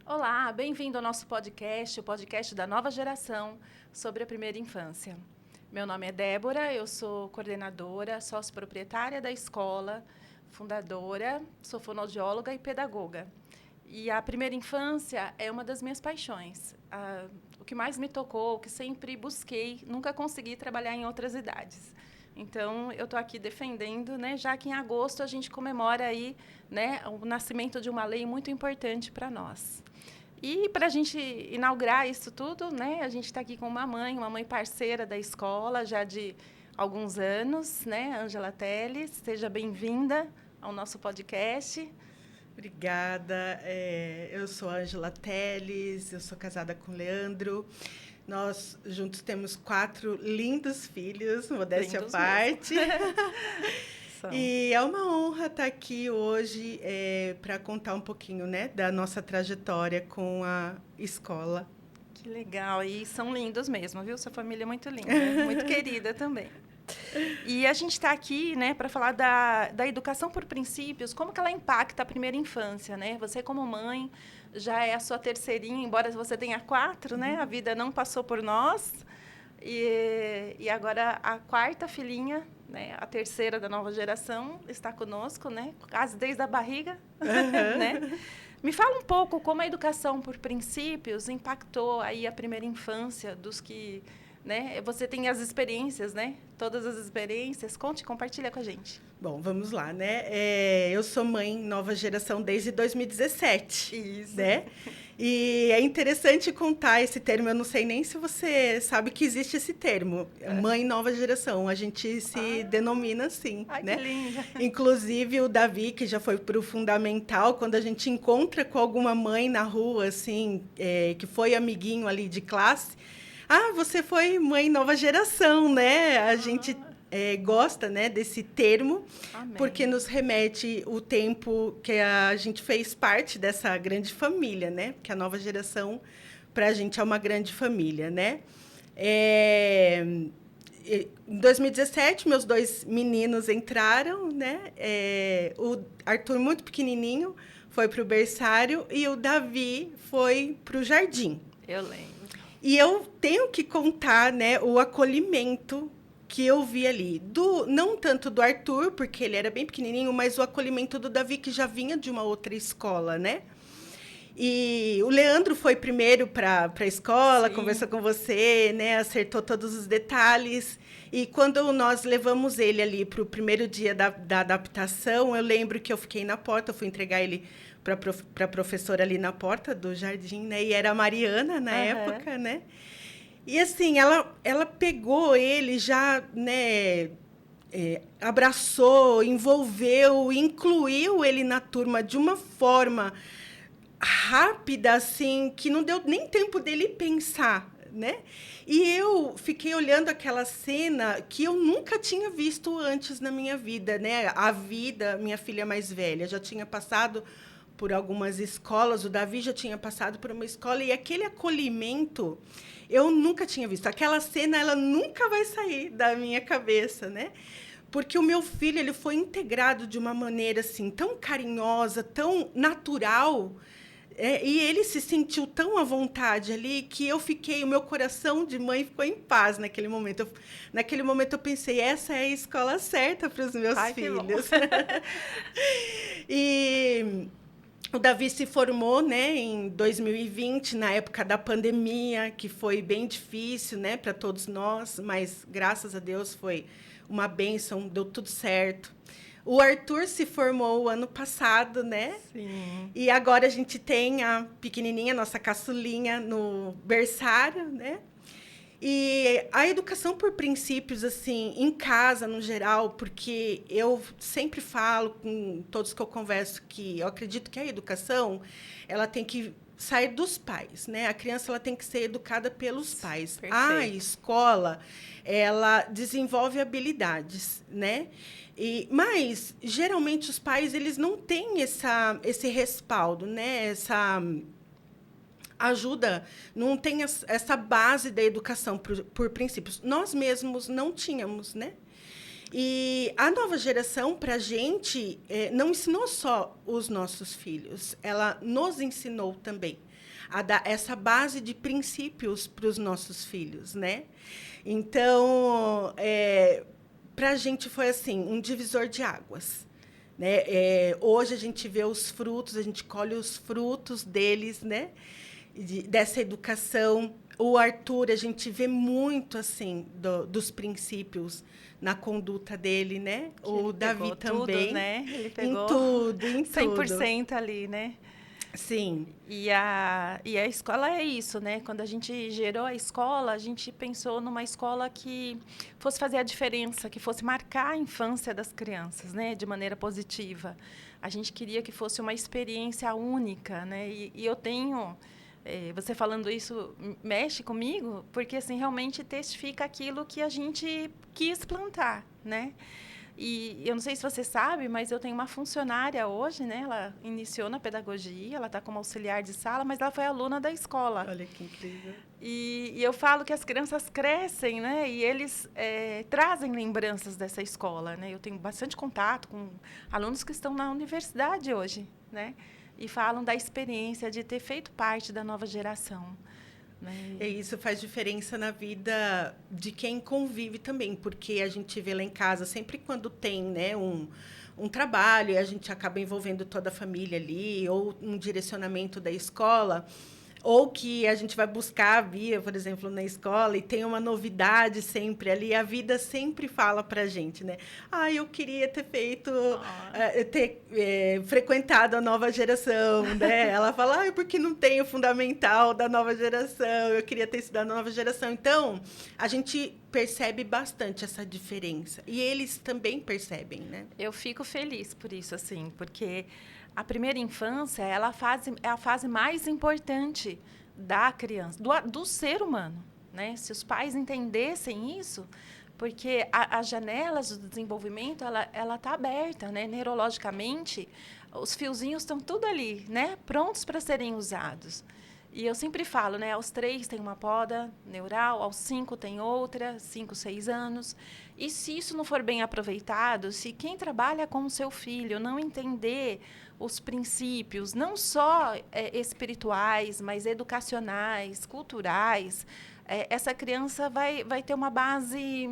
Olá, bem-vindo ao nosso podcast, o podcast da nova geração sobre a primeira infância. Meu nome é Débora, eu sou coordenadora, sócio-proprietária da escola, fundadora, sou fonoaudióloga e pedagoga. E a primeira infância é uma das minhas paixões. O que mais me tocou, o que sempre busquei, nunca consegui trabalhar em outras idades. Então, eu estou aqui defendendo, né, já que em agosto a gente comemora aí, né, o nascimento de uma lei muito importante para nós. E para a gente inaugurar isso tudo, né, a gente está aqui com uma mãe parceira da escola já de alguns anos, né, Ângela Teles. Seja bem-vinda ao nosso podcast. Obrigada. Eu sou a Ângela Teles, eu sou casada com o Leandro. Nós juntos temos 4 lindos filhos, modéstia à Lindos parte. São. E é uma honra estar aqui hoje para contar um pouquinho, né, da nossa trajetória com a escola. Que legal. E são lindos mesmo, viu? Sua família é muito linda, muito querida também. E a gente está aqui, né, para falar da educação por princípios, como que ela impacta a primeira infância, né? Você como mãe já é a sua terceirinha, embora você tenha 4, né? A vida não passou por nós. E agora a quarta filhinha, né, a terceira da nova geração, está conosco, né? Quase desde a barriga, né? Me fala um pouco como a educação por princípios impactou aí a primeira infância dos que, né? Você tem as experiências, né? Todas as experiências. Conte, compartilha com a gente. Bom, vamos lá, né? Eu sou mãe nova geração desde 2017. Isso. Né? E é interessante contar esse termo. Eu não sei nem se você sabe que existe esse termo, mãe nova geração. A gente se denomina assim, Ai, né? que linda. Inclusive o Davi, que já foi para o fundamental, quando a gente encontra com alguma mãe na rua, assim, que foi amiguinho ali de classe, você foi mãe nova geração, né? A gente gosta, né, desse termo, Amém. porque nos remete o tempo que a gente fez parte dessa grande família, né? Porque a nova geração, para a gente, é uma grande família, né? Em 2017, meus 2 meninos entraram, né? O Arthur, muito pequenininho, foi para o berçário e o Davi foi para o jardim. Eu lembro. E eu tenho que contar, né, o acolhimento que eu vi ali. Não tanto do Arthur, porque ele era bem pequenininho, mas o acolhimento do Davi, que já vinha de uma outra escola, né? E o Leandro foi primeiro para a escola, Sim. Conversou com você, né, acertou todos os detalhes. E quando nós levamos ele ali para o primeiro dia da adaptação, eu lembro que eu fiquei na porta, eu fui entregar ele para a professora ali na porta do jardim, né? E era a Mariana na época, né? E assim, ela pegou ele já, né? Abraçou, envolveu, incluiu ele na turma de uma forma rápida, assim, que não deu nem tempo dele pensar, né? E eu fiquei olhando aquela cena que eu nunca tinha visto antes na minha vida, né? A vida, minha filha mais velha, já tinha passado por algumas escolas, o Davi já tinha passado por uma escola, e aquele acolhimento eu nunca tinha visto. Aquela cena, ela nunca vai sair da minha cabeça, né? Porque o meu filho, ele foi integrado de uma maneira assim tão carinhosa, tão natural, e ele se sentiu tão à vontade ali que o meu coração de mãe ficou em paz naquele momento. Naquele momento eu pensei, essa é a escola certa para os meus filhos. E o Davi se formou, né, em 2020, na época da pandemia, que foi bem difícil, né, para todos nós, mas graças a Deus foi uma bênção, deu tudo certo. O Arthur se formou ano passado, né? Sim. E agora a gente tem a pequenininha, nossa caçulinha, no berçário, né? E a educação por princípios, assim, em casa, no geral, porque eu sempre falo com todos que eu converso que eu acredito que a educação, ela tem que sair dos pais, né? A criança ela tem que ser educada pelos pais. Perfeito. A escola, ela desenvolve habilidades, né? Mas, geralmente, os pais eles não têm esse respaldo, né? Essa ajuda, não tem essa base da educação por princípios. Nós mesmos não tínhamos, né? E a nova geração, para a gente, não ensinou só os nossos filhos, ela nos ensinou também a dar essa base de princípios para os nossos filhos, né? Então, para a gente foi assim, um divisor de águas. Né? Hoje a gente vê os frutos, a gente colhe os frutos deles, né? Dessa educação. O Arthur, a gente vê muito assim dos princípios na conduta dele, né? Que o ele Davi pegou também. tudo, né? Ele pegou Em tudo. 100% ali, né? Sim. E a escola é isso, né? Quando a gente gerou a escola, a gente pensou numa escola que fosse fazer a diferença, que fosse marcar a infância das crianças, né? De maneira positiva. A gente queria que fosse uma experiência única, né? E eu tenho... você falando isso mexe comigo, porque assim, realmente testifica aquilo que a gente quis plantar, né? E eu não sei se você sabe, mas eu tenho uma funcionária hoje, né? Ela iniciou na pedagogia, ela está como auxiliar de sala, mas ela foi aluna da escola. Olha que incrível. E eu falo que as crianças crescem, né? E eles trazem lembranças dessa escola, né? Eu tenho bastante contato com alunos que estão na universidade hoje, né? E falam da experiência de ter feito parte da nova geração. Né? E isso faz diferença na vida de quem convive também, porque a gente vê lá em casa, sempre quando tem, né, um trabalho, e a gente acaba envolvendo toda a família ali, ou um direcionamento da escola, ou que a gente vai buscar a Bia, por exemplo, na escola, e tem uma novidade sempre ali, a vida sempre fala para a gente, né? Ah, eu queria ter feito, frequentado a nova geração, né? Ela fala, ah, porque não tem o fundamental da nova geração, eu queria ter estudado na nova geração. Então, a gente percebe bastante essa diferença. E eles também percebem, né? Eu fico feliz por isso, assim, porque a primeira infância é a fase mais importante da criança, do ser humano, né? Se os pais entendessem isso, porque as janelas do desenvolvimento ela está aberta, né? Neurologicamente, os fiozinhos estão tudo ali, né? Prontos para serem usados. E eu sempre falo, né? Aos 3 tem uma poda neural, aos 5 tem outra, 5, 6 anos. E se isso não for bem aproveitado, se quem trabalha com o seu filho não entender os princípios, não só espirituais, mas educacionais, culturais, essa criança vai ter uma base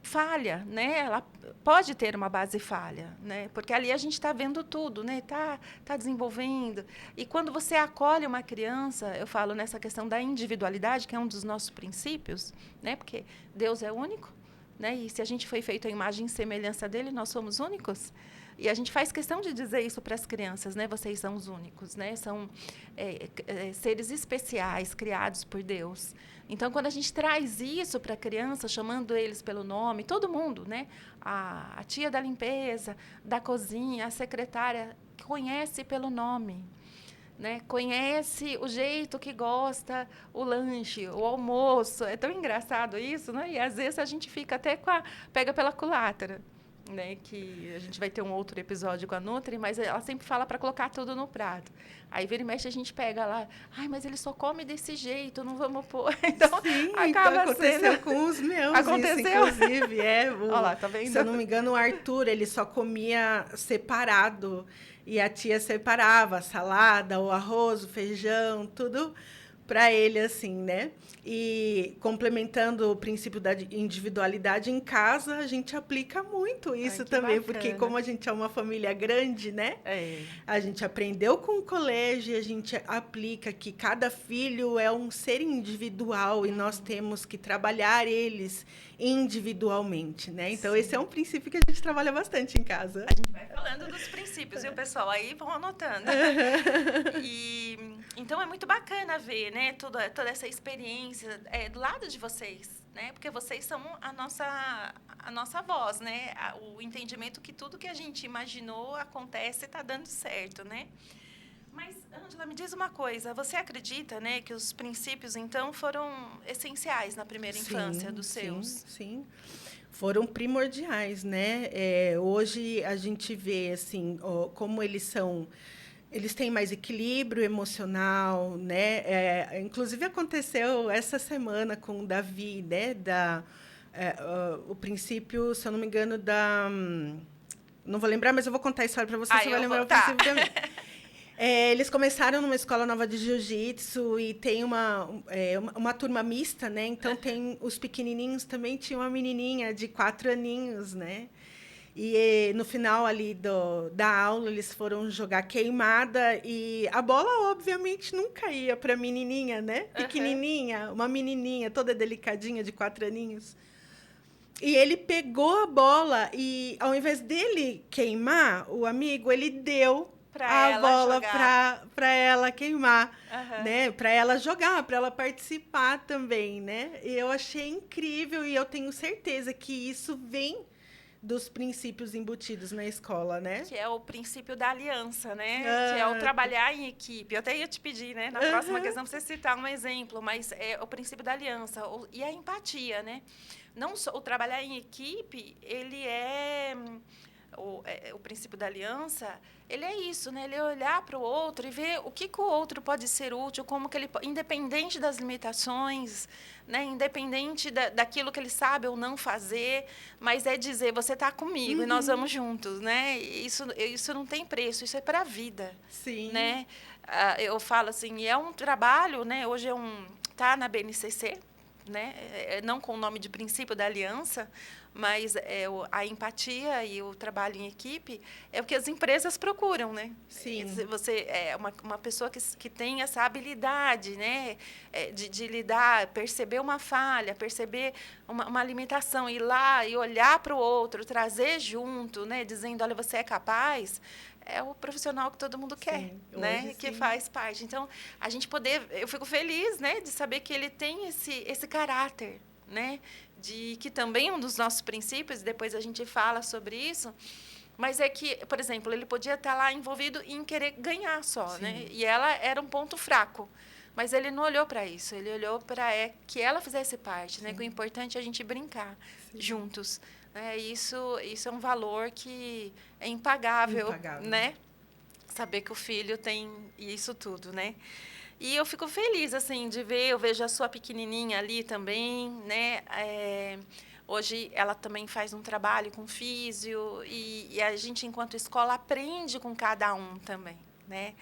falha, né? Ela pode ter uma base falha, né? Porque ali a gente está vendo tudo, né? Tá desenvolvendo. E quando você acolhe uma criança, eu falo nessa questão da individualidade, que é um dos nossos princípios, né? Porque Deus é único, né? E se a gente foi feito à imagem e semelhança dele, nós somos únicos. E a gente faz questão de dizer isso para as crianças, né? Vocês são os únicos, né? São seres especiais criados por Deus. Então, quando a gente traz isso para a criança, chamando eles pelo nome, todo mundo, né? A tia da limpeza, da cozinha, a secretária, conhece pelo nome. Né? Conhece o jeito que gosta o lanche, o almoço. É tão engraçado isso, né? E às vezes a gente fica até pega pela culatra. Né, que a gente vai ter um outro episódio com a Nutri, mas ela sempre fala para colocar tudo no prato. Aí vira e mexe a gente pega lá, ai, mas ele só come desse jeito, não vamos pôr. Então, sim, acaba então aconteceu com os meus, aconteceu? Isso, inclusive. Olha lá, tá vendo? Se eu não me engano, o Arthur, ele só comia separado, e a tia separava a salada, o arroz, o feijão, tudo para ele, assim, né? E complementando o princípio da individualidade em casa, a gente aplica muito isso também, bacana. porque como a gente é uma família grande, né? A gente aprendeu com o colégio, a gente aplica que cada filho é um ser individual e nós temos que trabalhar eles individualmente, né? Então, esse é um princípio que a gente trabalha bastante em casa. A gente vai falando dos princípios, viu, pessoal? Aí vão anotando. Então, é muito bacana ver, né, toda essa experiência do lado de vocês, né? Porque vocês são a nossa voz, né? O entendimento que tudo que a gente imaginou acontece e está dando certo, né? Mas, Ângela, me diz uma coisa. Você acredita, né, que os princípios, então, foram essenciais na primeira infância dos seus? Sim. Foram primordiais, né? Hoje a gente vê assim, como eles têm mais equilíbrio emocional, né? Inclusive aconteceu essa semana com o Davi, né? o princípio, se eu não me engano, não vou lembrar, mas eu vou contar a história para você, você vai lembrar o princípio também. Eles começaram numa escola nova de jiu-jitsu e tem uma turma mista, né? Então, tem os pequenininhos, também tinha uma menininha de 4 aninhos, né? E no final ali da aula, eles foram jogar queimada e a bola, obviamente, nunca ia para a menininha, né? Pequenininha, uma menininha toda delicadinha de 4 aninhos. E ele pegou a bola e, ao invés dele queimar o amigo, ele deu a bola para ela queimar, né? Para ela jogar, para ela participar também, né? E eu achei incrível e eu tenho certeza que isso vem dos princípios embutidos na escola, né? Que é o princípio da aliança, né? Que é o trabalhar em equipe. Eu até ia te pedir, né? Na próxima questão, você citar um exemplo, mas é o princípio da aliança e a empatia, né? Não só o trabalhar em equipe, ele o princípio da aliança, ele é isso, né? Ele é olhar para o outro e ver o que o outro pode ser útil, como que ele, independente das limitações, né? Independente daquilo que ele sabe ou não fazer, mas é dizer, você está comigo e nós vamos juntos, né? Isso não tem preço, isso é para a vida. Sim. Né? Eu falo assim, é um trabalho, né? Hoje tá na BNCC, né? Não com o nome de princípio da aliança, mas a empatia e o trabalho em equipe é o que as empresas procuram, né? Sim. Você é uma pessoa que tem essa habilidade, né? De lidar, perceber uma falha, perceber uma limitação, ir lá e olhar para o outro, trazer junto, né? Dizendo, olha, você é capaz. É o profissional que todo mundo quer, sim, né? Que faz parte. Então, a gente eu fico feliz, né, de saber que ele tem esse caráter, né? Que também é um dos nossos princípios, depois a gente fala sobre isso, mas é que, por exemplo, ele podia estar lá envolvido em querer ganhar só, sim, né? E ela era um ponto fraco. Mas ele não olhou para isso, ele olhou para que ela fizesse parte, sim, né? Que o importante é a gente brincar, sim, juntos. Isso é um valor que é impagável, né? Saber que o filho tem isso tudo, né? E eu fico feliz, assim, de ver, eu vejo a sua pequenininha ali também, né? Hoje ela também faz um trabalho com físio e a gente, enquanto escola, aprende com cada um também, né?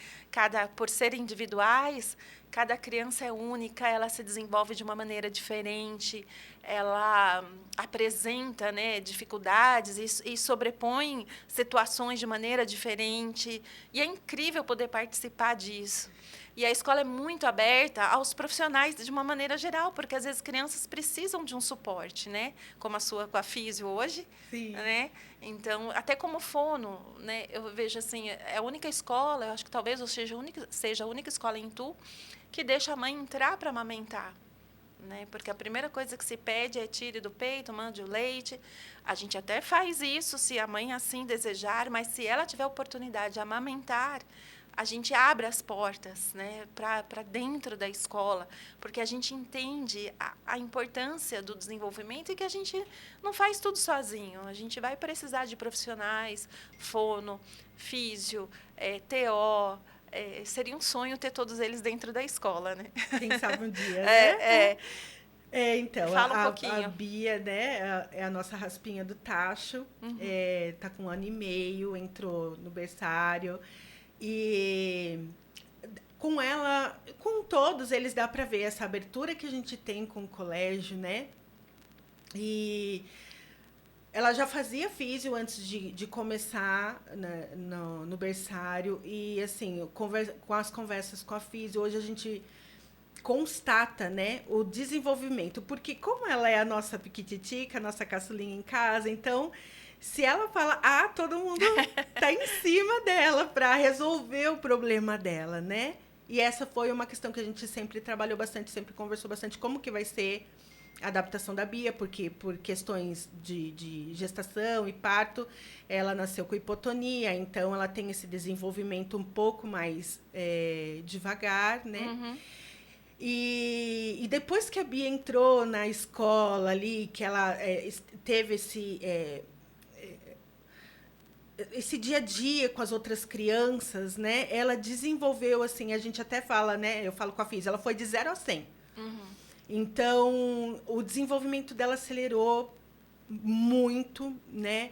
Por serem individuais, cada criança é única, ela se desenvolve de uma maneira diferente, ela apresenta, né, dificuldades e sobrepõe situações de maneira diferente. E é incrível poder participar disso. E a escola é muito aberta aos profissionais de uma maneira geral, porque às vezes crianças precisam de um suporte, né? Como a sua com a físio hoje, sim, né? Então, até como fono, né? Eu vejo assim, é a única escola, eu acho que talvez seja a única escola em Itu que deixa a mãe entrar para amamentar, né? Porque a primeira coisa que se pede é tire do peito, mande o leite. A gente até faz isso se a mãe assim desejar, mas se ela tiver oportunidade de amamentar, a gente abre as portas, né, para dentro da escola, porque a gente entende a importância do desenvolvimento e que a gente não faz tudo sozinho. A gente vai precisar de profissionais, fono, físio, TO. Seria um sonho ter todos eles dentro da escola, né? Quem sabe um dia, né? Então, fala um pouquinho. A Bia, né, é a nossa raspinha do tacho, tá com 1 ano e meio, entrou no berçário. E com ela, com todos eles dá para ver essa abertura que a gente tem com o colégio, né? E ela já fazia físio antes de começar, né, no berçário. E, assim, com as conversas com a físio, hoje a gente constata, né, o desenvolvimento. Porque como ela é a nossa piquititica, a nossa caçulinha em casa, então... Se ela fala, todo mundo tá em cima dela para resolver o problema dela, né? E essa foi uma questão que a gente sempre trabalhou bastante, sempre conversou bastante, como que vai ser a adaptação da Bia, porque por questões de gestação e parto, ela nasceu com hipotonia, então ela tem esse desenvolvimento um pouco mais devagar, né? Uhum. E depois que a Bia entrou na escola ali, que ela teve esse dia a dia com as outras crianças, né? Ela desenvolveu, assim, a gente até fala, né? Eu falo com a Físio, ela foi de 0 a 100. Uhum. Então, o desenvolvimento dela acelerou muito, né?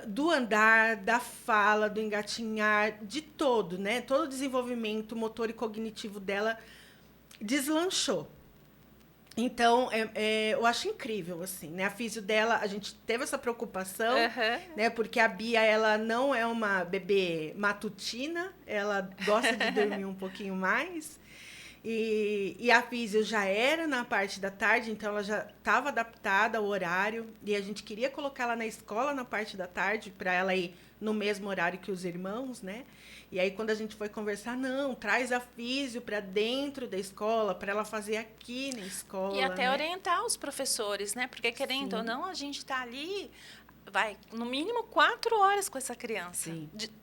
Do andar, da fala, do engatinhar, de todo, né? Todo o desenvolvimento motor e cognitivo dela deslanchou. Então, eu acho incrível, assim, né? A físio dela, a gente teve essa preocupação, né? Porque a Bia, ela não é uma bebê matutina, ela gosta de dormir um pouquinho mais. E a físio já era na parte da tarde, então ela já estava adaptada ao horário. E a gente queria colocar ela na escola na parte da tarde, para ela ir no mesmo horário que os irmãos, né? E aí, quando a gente foi conversar, não, traz a físio para dentro da escola, para ela fazer aqui na escola. E até né? orientar os professores, né? Porque, querendo ou não, a gente está ali, vai, no mínimo 4 horas com essa criança,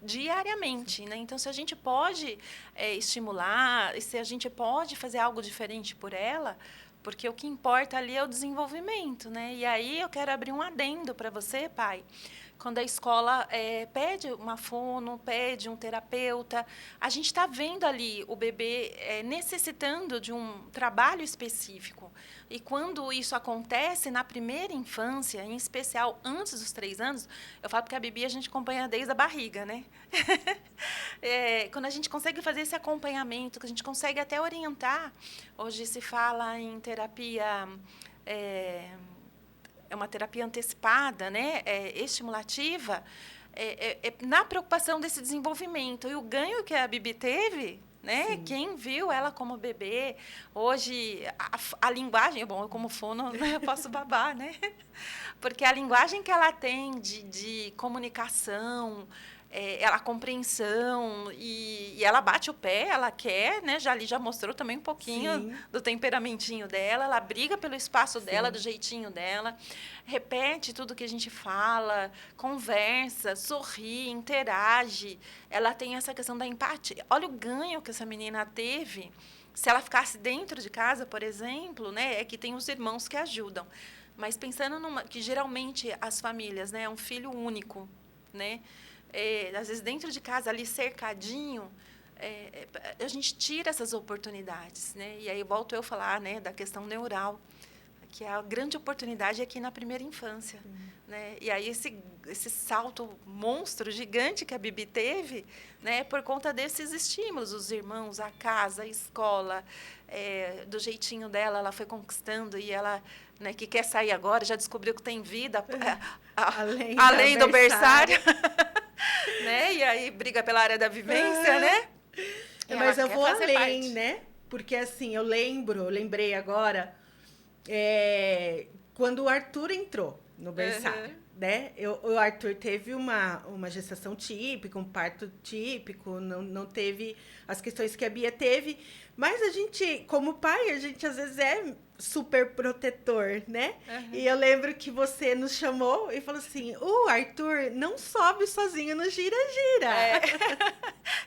diariamente, né? Então, se a gente pode estimular, e se a gente pode fazer algo diferente por ela, porque o que importa ali é o desenvolvimento, né? E aí, eu quero abrir um adendo para você, pai. Quando a escola pede uma fono, pede um terapeuta, a gente está vendo ali o bebê necessitando de um trabalho específico. E quando isso acontece na primeira infância, em especial antes dos 3 anos, eu falo que a Bibi a gente acompanha desde a barriga, né? Quando a gente consegue fazer esse acompanhamento, que a gente consegue até orientar, hoje se fala em terapia... É uma terapia antecipada, né? Estimulativa, na preocupação desse desenvolvimento. E o ganho que a Bibi teve, né? Quem viu ela como bebê, hoje, a linguagem... Bom, eu como fono, eu posso babar, né? Porque a linguagem que ela tem de comunicação... a compreensão, e ela bate o pé, ela quer, né? Já mostrou também um pouquinho do temperamentinho dela, ela briga pelo espaço dela, do jeitinho dela, repete tudo que a gente fala, conversa, sorri, interage, ela tem essa questão da empatia. Olha o ganho que essa menina teve, se ela ficasse dentro de casa, por exemplo, né? É que tem os irmãos que ajudam, mas pensando que geralmente as famílias, né? É um filho único, né? Às vezes, dentro de casa, ali cercadinho, a gente tira essas oportunidades, né? E aí volto eu a falar, né, da questão neural, que a grande oportunidade é aqui na primeira infância. Né? E aí esse salto monstro, gigante que a Bibi teve, né, por conta desses estímulos, os irmãos, a casa, a escola, do jeitinho dela, ela foi conquistando, e ela, né, que quer sair agora, já descobriu que tem vida além do berçário. Né? E aí briga pela área da vivência, né? Mas eu vou além, né? Porque, assim, eu lembrei agora, quando o Arthur entrou no berçário, né? O Arthur teve uma gestação típica, um parto típico, não teve as questões que a Bia teve, mas a gente, como pai, a gente às vezes é super protetor, né? E eu lembro que você nos chamou e falou assim, o Arthur não sobe sozinho no gira-gira.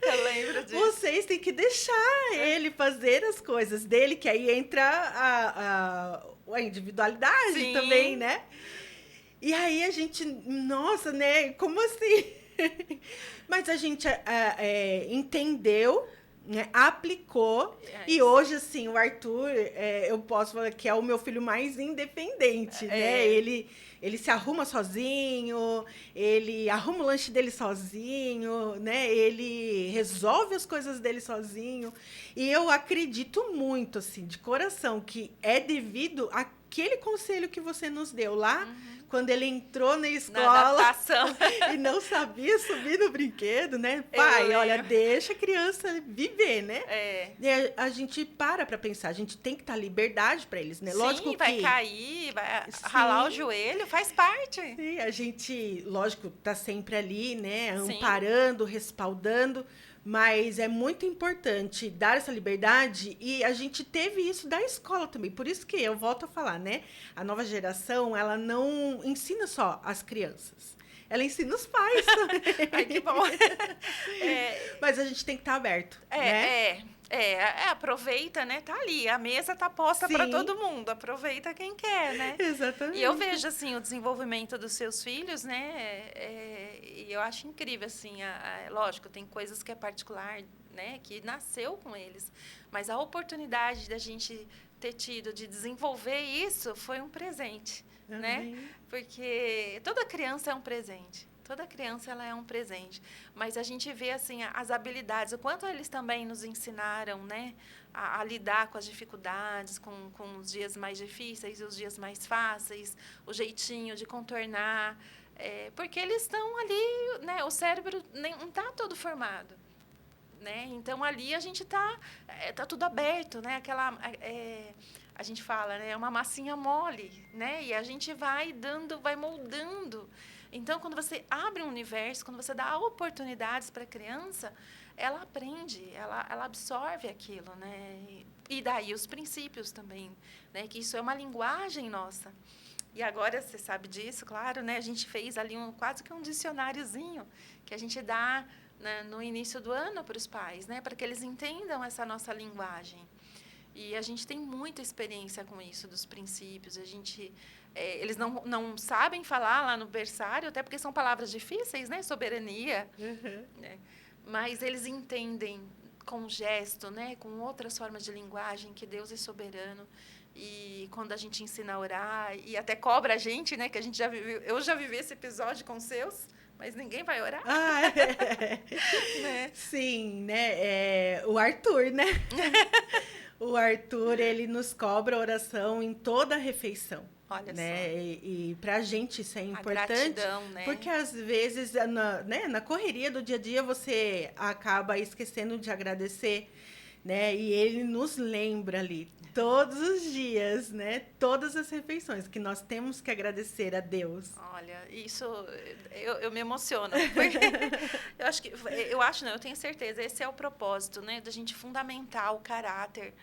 Eu lembro disso. Vocês têm que deixar ele fazer as coisas dele, que aí entra a individualidade também, né? E aí a gente, nossa, né? Como assim? Mas a gente entendeu, né, aplicou, e hoje, assim, o Arthur, eu posso falar que é o meu filho mais independente, né? Ele se arruma sozinho, ele arruma o lanche dele sozinho, né? Ele resolve as coisas dele sozinho. E eu acredito muito, assim, de coração, que é devido àquele conselho que você nos deu lá, quando ele entrou na escola e não sabia subir no brinquedo, né? Pai, olha, deixa a criança viver, né? E a gente para pensar, a gente tem que dar liberdade para eles, né? Sim, lógico vai cair, vai ralar o joelho, faz parte. Sim, a gente, lógico, tá sempre ali, né? Amparando, respaldando, mas é muito importante dar essa liberdade, e a gente teve isso da escola também. Por isso que eu volto a falar, né? A nova geração, ela não ensina só as crianças. Ela ensina os pais também. Ai, que bom. Mas a gente tem que estar aberto, né? Aproveita, né? Tá ali, a mesa tá posta para todo mundo. Aproveita quem quer, né? Exatamente. E eu vejo, assim, o desenvolvimento dos seus filhos, né? E eu acho incrível, assim, lógico, tem coisas que é particular né, que nasceu com eles. Mas a oportunidade da gente ter tido de desenvolver isso foi um presente, né? Porque toda criança é um presente. Toda criança ela é um presente, mas a gente vê assim as habilidades, o quanto eles também nos ensinaram, né, a lidar com as dificuldades, com os dias mais difíceis e os dias mais fáceis, o jeitinho de contornar, porque eles estão ali, né, o cérebro não está todo formado, né? Então ali a gente tá tudo aberto, né? A gente fala, né, é uma massinha mole, né? E a gente vai moldando. Então, quando você abre um universo, quando você dá oportunidades para a criança, ela aprende, ela absorve aquilo, né? E daí os princípios também, né? Que isso é uma linguagem nossa. E agora, você sabe disso, claro, né? A gente fez ali quase que um dicionáriozinho que a gente dá, né, no início do ano para os pais, né? Para que eles entendam essa nossa linguagem. E a gente tem muita experiência com isso, dos princípios. Eles não sabem falar lá no berçário, até porque são palavras difíceis, né? Soberania. Né? Mas eles entendem com gesto, né? Com outras formas de linguagem, que Deus é soberano. E quando a gente ensina a orar, e até cobra a gente, né? Que a gente já viveu. Eu já vivi esse episódio com os seus, mas ninguém vai orar. Né? Sim, né? O Arthur, né? O Arthur, ele nos cobra oração em toda a refeição. Olha né? só. E para a gente isso é importante. Gratidão, né? Porque, às vezes, na correria do dia a dia, você acaba esquecendo de agradecer. Né? E ele nos lembra ali, todos os dias, né? Todas as refeições, que nós temos que agradecer a Deus. Olha, isso eu me emociono. Porque eu tenho certeza, esse é o propósito, né? Da gente fundamentar o caráter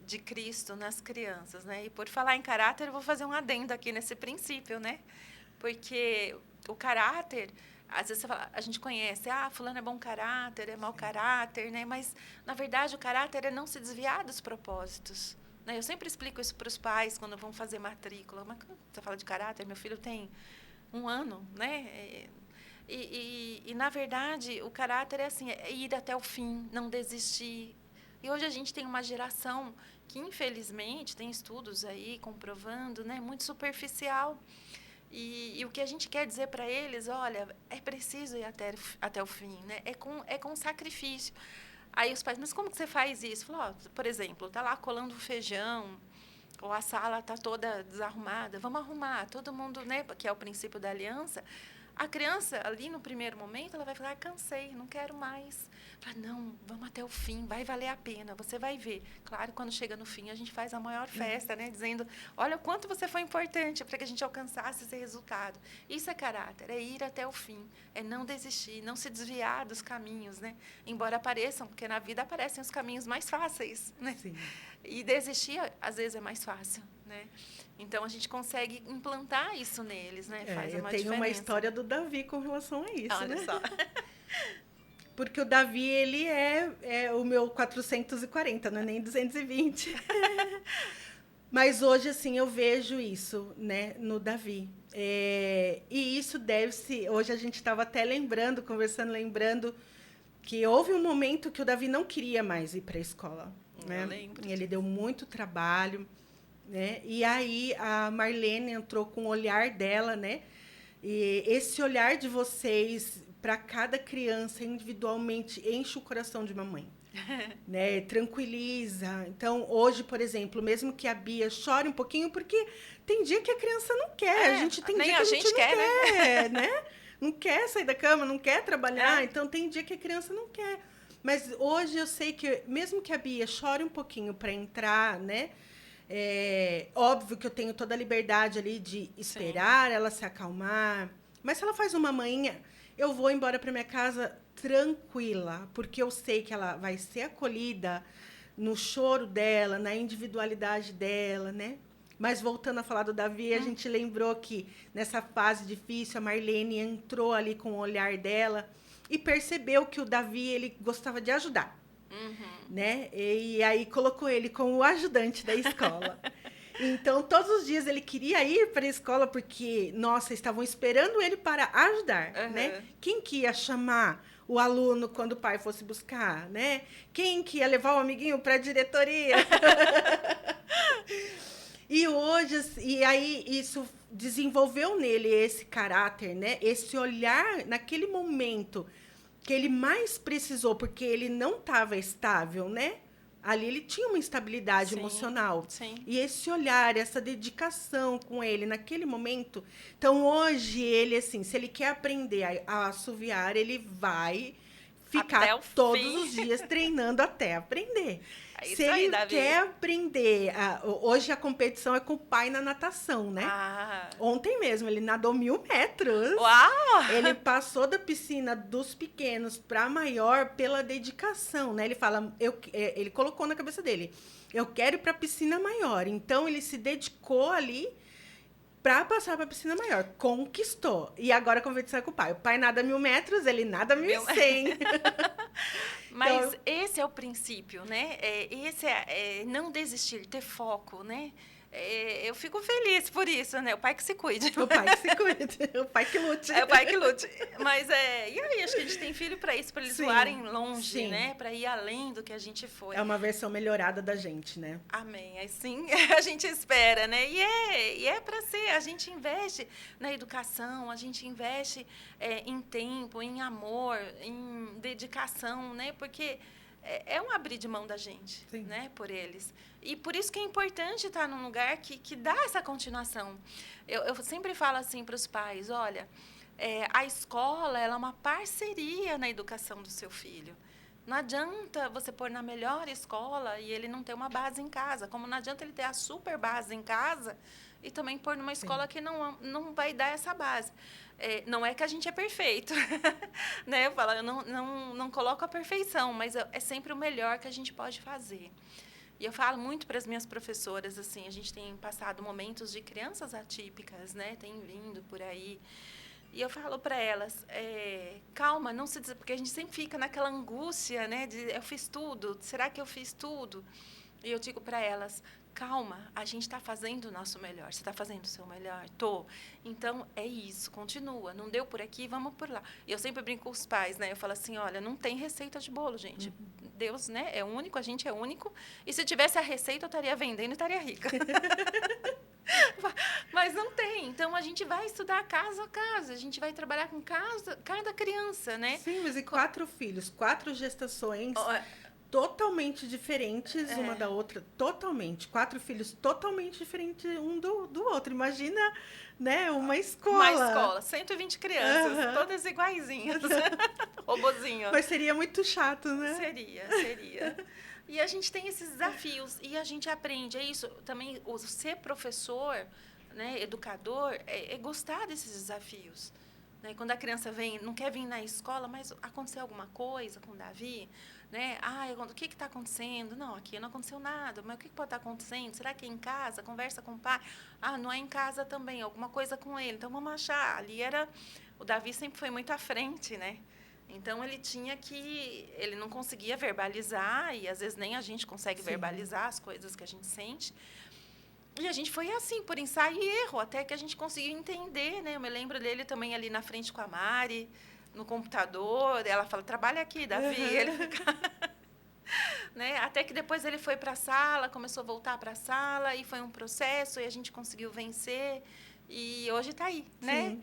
de Cristo nas crianças, né? E por falar em caráter, eu vou fazer um adendo aqui nesse princípio, né? Porque o caráter, às vezes a gente conhece, fulano é bom caráter, é mau caráter, né? Mas, na verdade, o caráter é não se desviar dos propósitos. Né? Eu sempre explico isso para os pais quando vão fazer matrícula. Mas quando você fala de caráter, meu filho tem 1 ano, né? E, na verdade, o caráter é assim, é ir até o fim, não desistir. E hoje a gente tem uma geração que, infelizmente, tem estudos aí comprovando, né? Muito superficial. E o que a gente quer dizer para eles, olha, é preciso ir até o fim, né? É com sacrifício. Aí os pais, mas como que você faz isso? Falou, por exemplo, está lá colando feijão, ou a sala está toda desarrumada, vamos arrumar, todo mundo, né? Que é o princípio da aliança. A criança, ali no primeiro momento, ela vai falar, cansei, não quero mais. Fala, não, vamos até o fim, vai valer a pena, você vai ver. Claro, quando chega no fim, a gente faz a maior festa, né? Dizendo, olha o quanto você foi importante para que a gente alcançasse esse resultado. Isso é caráter, é ir até o fim, é não desistir, não se desviar dos caminhos, né? Embora apareçam, porque na vida aparecem os caminhos mais fáceis, né? Sim. E desistir, às vezes, é mais fácil, né? Então, a gente consegue implantar isso neles, né? Faz uma diferença. Eu tenho uma história do Davi com relação a isso, olha né? Só. Porque o Davi, ele é o meu 440, não é nem 220. Mas hoje, assim, eu vejo isso, né, no Davi. E isso deve-se... Hoje a gente estava até lembrando que houve um momento que o Davi não queria mais ir para a escola. Né? Eu lembro. Ele deu muito trabalho, né? E aí a Marlene entrou com o olhar dela, né? E esse olhar de vocês para cada criança individualmente enche o coração de uma mãe. Né? Tranquiliza. Então, hoje, por exemplo, mesmo que a Bia chore um pouquinho, porque tem dia que a criança não quer. Tem dia que a gente não quer, né? Não quer sair da cama, não quer trabalhar. Então, tem dia que a criança não quer. Mas hoje eu sei que, mesmo que a Bia chore um pouquinho para entrar, né? Óbvio que eu tenho toda a liberdade ali de esperar ela se acalmar. Mas se ela faz uma manhinha, eu vou embora para minha casa tranquila, porque eu sei que ela vai ser acolhida no choro dela, na individualidade dela, né? Mas voltando a falar do Davi, a gente lembrou que nessa fase difícil a Marlene entrou ali com o olhar dela e percebeu que o Davi ele gostava de ajudar. Né? E aí colocou ele como o ajudante da escola. Então, todos os dias ele queria ir para a escola porque, nossa, estavam esperando ele para ajudar. Né? Quem que ia chamar o aluno quando o pai fosse buscar, né? Quem que ia levar o amiguinho para a diretoria? E hoje, e aí isso desenvolveu nele esse caráter, né? Esse olhar naquele momento que ele mais precisou, porque ele não estava estável, né? Ali ele tinha uma instabilidade emocional. Sim. E esse olhar, essa dedicação com ele naquele momento. Então, hoje, ele, assim, se ele quer aprender a assoviar, ele vai ficar todos os dias treinando até aprender. Se ele quer aprender... Hoje, a competição é com o pai na natação, né? Ontem mesmo, ele nadou 1.000 metros. Uau! Ele passou da piscina dos pequenos para maior pela dedicação, né? Ele fala, ele colocou na cabeça dele, eu quero ir para a piscina maior. Então, ele se dedicou ali para passar para a piscina maior. Conquistou. E agora a competição é com o pai. O pai nada 1.000 metros, ele nada 1.100. Mas então, esse é o princípio, né? Esse é não desistir, ter foco, né? Eu fico feliz por isso, né? O pai que se cuide. O pai que se cuide, o pai que lute. É o pai que lute. Mas e aí, acho que a gente tem filho para isso, para eles voarem longe, né? Para ir além do que a gente foi. É uma versão melhorada da gente, né? Amém. Assim a gente espera, né? E é para ser. A gente investe na educação, a gente investe em tempo, em amor, em dedicação, né? Porque é um abrir de mão da gente, né, por eles. E por isso que é importante estar num lugar que dá essa continuação. Eu sempre falo assim para os pais, olha, a escola ela é uma parceria na educação do seu filho. Não adianta você pôr na melhor escola e ele não ter uma base em casa, como não adianta ele ter a super base em casa e também pôr numa escola que não vai dar essa base. Não é que a gente é perfeito, né? Eu falo, eu não coloco a perfeição, mas é sempre o melhor que a gente pode fazer. E eu falo muito para as minhas professoras, assim, a gente tem passado momentos de crianças atípicas, né? Tem vindo por aí. E eu falo para elas, calma, não se diz, porque a gente sempre fica naquela angústia, né? De eu fiz tudo, será que eu fiz tudo? E eu digo para elas, calma, a gente está fazendo o nosso melhor. Você está fazendo o seu melhor? Tô. Então, é isso, continua. Não deu por aqui, vamos por lá. E eu sempre brinco com os pais, né? Eu falo assim, olha, não tem receita de bolo, gente. Uhum. Deus, né, é único, a gente é único. E se tivesse a receita, eu estaria vendendo e estaria rica. Mas não tem. Então, a gente vai estudar caso a caso. A gente vai trabalhar com cada criança, né? Sim, mas e 4 filhos, 4 gestações... totalmente diferentes uma da outra, totalmente. 4 filhos totalmente diferentes um do outro. Imagina, né, uma escola. Uma escola, 120 crianças, todas iguaizinhas. Robozinho. Mas seria muito chato, né? Seria. E a gente tem esses desafios e a gente aprende. É isso, também o ser professor, né, educador, é gostar desses desafios. Né? Quando a criança não quer vir na escola, mas aconteceu alguma coisa com o Davi, né? O que está acontecendo? Não, aqui não aconteceu nada, mas o que pode estar acontecendo? Será que é em casa? Conversa com o pai. Não é em casa também, alguma coisa com ele. Então, vamos achar. O Davi sempre foi muito à frente, né? Então, ele não conseguia verbalizar, e às vezes nem a gente consegue verbalizar as coisas que a gente sente. E a gente foi assim, por ensaio e erro, até que a gente conseguiu entender, né? Eu me lembro dele também ali na frente com a Mari, no computador. Ela fala, trabalha aqui, Davi. Uhum. Ele fica... né? Até que depois ele foi para a sala, começou a voltar para a sala, e foi um processo, e a gente conseguiu vencer. E hoje está aí, né?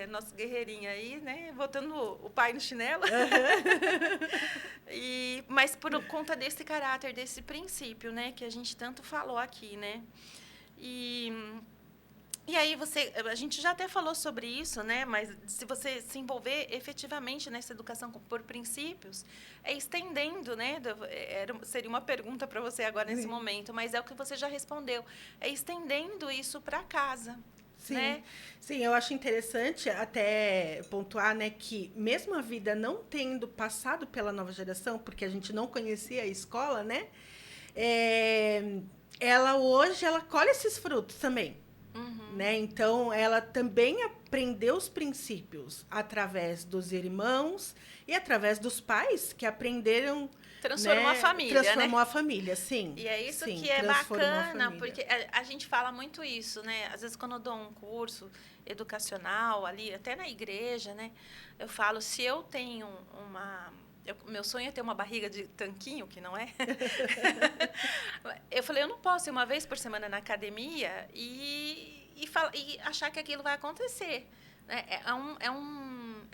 Nosso guerreirinho aí, né? Botando o pai no chinelo. Uhum. Mas por conta desse caráter, desse princípio, né? Que a gente tanto falou aqui, né? E aí a gente já até falou sobre isso, né? Mas se você se envolver efetivamente nessa educação por princípios, estendendo, né? Seria uma pergunta para você agora nesse momento, mas é o que você já respondeu. É estendendo isso para casa. Sim, né? Sim, eu acho interessante até pontuar, né, que mesmo a vida não tendo passado pela nova geração, porque a gente não conhecia a escola, né? Ela hoje colhe esses frutos também. né? Então, ela também aprendeu os princípios através dos irmãos e através dos pais que aprenderam... Transformou a família, Transformou a família, sim. E é isso sim, que é bacana, porque a gente fala muito isso, né? Às vezes, quando eu dou um curso educacional ali, até na igreja, né? Eu falo, se eu tenho meu sonho é ter uma barriga de tanquinho, que não é. Eu falei, eu não posso ir uma vez por semana na academia e achar que aquilo vai acontecer. Né? É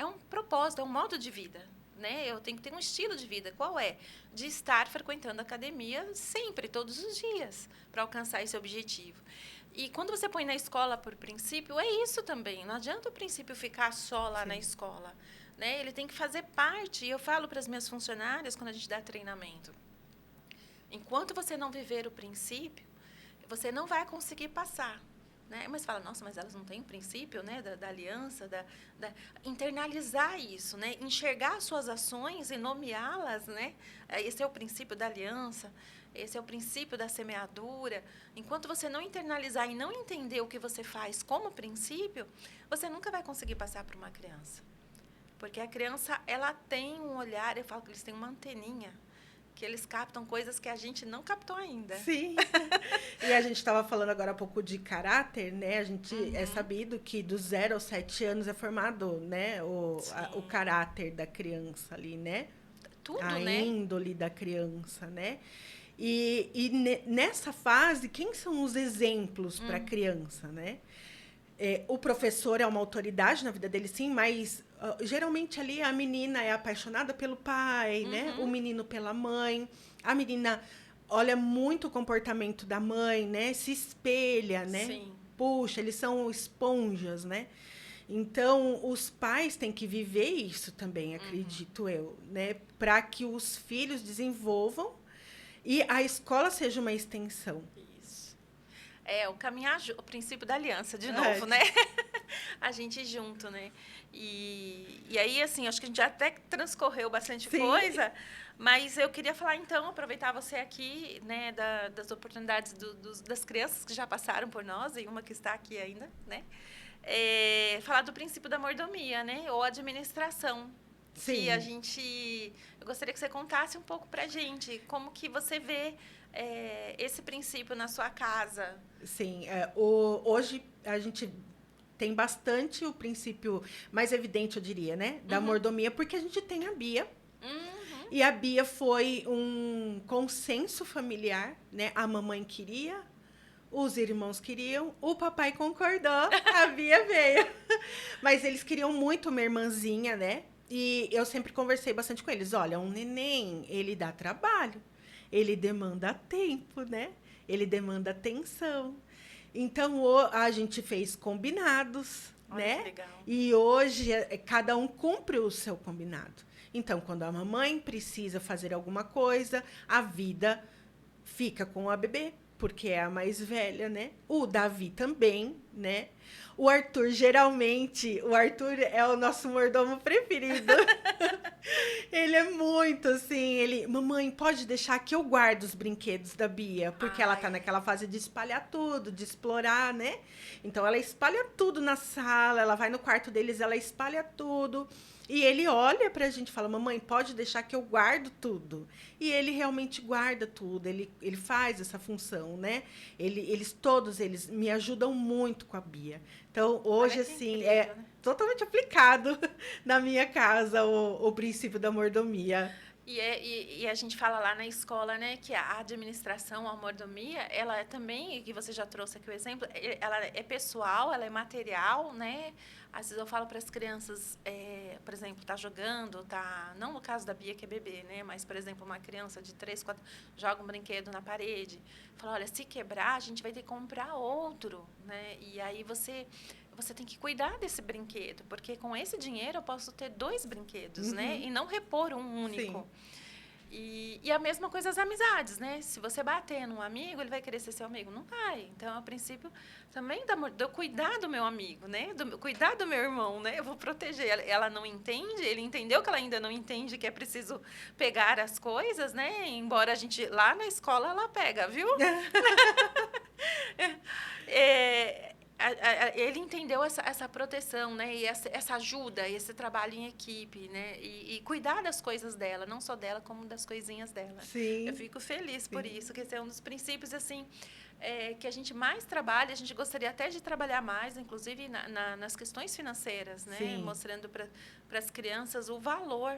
um propósito, é um modo de vida. Né? Eu tenho que ter um estilo de vida. Qual é? De estar frequentando a academia sempre, todos os dias, para alcançar esse objetivo. E quando você põe na escola por princípio, é isso também. Não adianta o princípio ficar só lá na escola. Né? Ele tem que fazer parte. E eu falo para as minhas funcionárias, quando a gente dá treinamento, enquanto você não viver o princípio, você não vai conseguir passar. Né? Mas fala, nossa, mas elas não têm princípio, né? da aliança, internalizar isso, né? Enxergar suas ações e nomeá-las, né? Esse é o princípio da aliança, esse é o princípio da semeadura. Enquanto você não internalizar e não entender o que você faz como princípio, você nunca vai conseguir passar para uma criança. Porque a criança, ela tem um olhar, eu falo que eles têm uma anteninha, que eles captam coisas que a gente não captou ainda. Sim. E a gente estava falando agora há pouco de caráter, né? A gente é sabido que dos 0 aos 7 anos é formado, né? O caráter da criança ali, né? Tudo, a né? índole da criança, né? E nessa fase, quem são os exemplos para a criança, né? O professor é uma autoridade na vida dele, sim, mas geralmente ali a menina é apaixonada pelo pai, né? O menino pela mãe. A menina olha muito o comportamento da mãe, né? Se espelha, né? Sim. Puxa, eles são esponjas, né? Então, os pais têm que viver isso também, acredito eu, né? Para que os filhos desenvolvam e a escola seja uma extensão. O princípio da aliança, de novo, né? A gente junto, né? E aí, assim, acho que a gente já até transcorreu bastante coisa, mas eu queria falar, então, aproveitar você aqui, né, das oportunidades das crianças que já passaram por nós, e uma que está aqui ainda, né? Falar do princípio da mordomia, né? Ou administração. Sim. Que eu gostaria que você contasse um pouco pra gente, como que você vê esse princípio na sua casa. Sim, hoje a gente tem bastante o princípio mais evidente, eu diria, né? Da mordomia, porque a gente tem a Bia. E a Bia foi um consenso familiar, né? A mamãe queria, os irmãos queriam, o papai concordou, a Bia veio. Mas eles queriam muito uma irmãzinha, né? E eu sempre conversei bastante com eles. Olha, um neném, ele dá trabalho. Ele demanda tempo, né? Ele demanda atenção. Então, a gente fez combinados, né? Que legal. E hoje, cada um cumpre o seu combinado. Então, quando a mamãe precisa fazer alguma coisa, a vida fica com a bebê, porque é a mais velha, né? O Davi também, né? O Arthur, geralmente, o Arthur é o nosso mordomo preferido. Ele é muito assim, mamãe, pode deixar que eu guardo os brinquedos da Bia, porque ela tá naquela fase de espalhar tudo, de explorar, né? Então, ela espalha tudo na sala, ela vai no quarto deles, ela espalha tudo. E ele olha pra gente e fala, mamãe, pode deixar que eu guardo tudo. E ele realmente guarda tudo, ele faz essa função, né? Todos eles me ajudam muito com a Bia. Então, hoje, assim, incrível, né? Totalmente aplicado na minha casa o princípio da mordomia. E a gente fala lá na escola, né, que a administração, a mordomia, ela é também, que você já trouxe aqui o exemplo, ela é pessoal, ela é material, né? Às vezes eu falo para as crianças, por exemplo, tá jogando, não no caso da Bia, que é bebê, né? Mas, por exemplo, uma criança de 3, 4, joga um brinquedo na parede, fala, olha, se quebrar, a gente vai ter que comprar outro, né? E aí você tem que cuidar desse brinquedo, porque com esse dinheiro eu posso ter 2 brinquedos, né? E não repor um único. Sim. E a mesma coisa as amizades, né? Se você bater num amigo, ele vai querer ser seu amigo? Não vai. Então, é o princípio também de eu cuidar do meu amigo, né? Cuidar do meu irmão, né? Eu vou proteger. Ela não entende, ele entendeu que ela ainda não entende que é preciso pegar as coisas, né? Embora a gente, lá na escola, ela pega, viu? ele entendeu essa proteção, né? E essa ajuda, esse trabalho em equipe, né? E cuidar das coisas dela, não só dela, como das coisinhas dela. Sim. Eu fico feliz Sim. por isso, que esse é um dos princípios, assim, que a gente mais trabalha. A gente gostaria até de trabalhar mais, inclusive nas questões financeiras, né? Sim. Mostrando para as crianças o valor,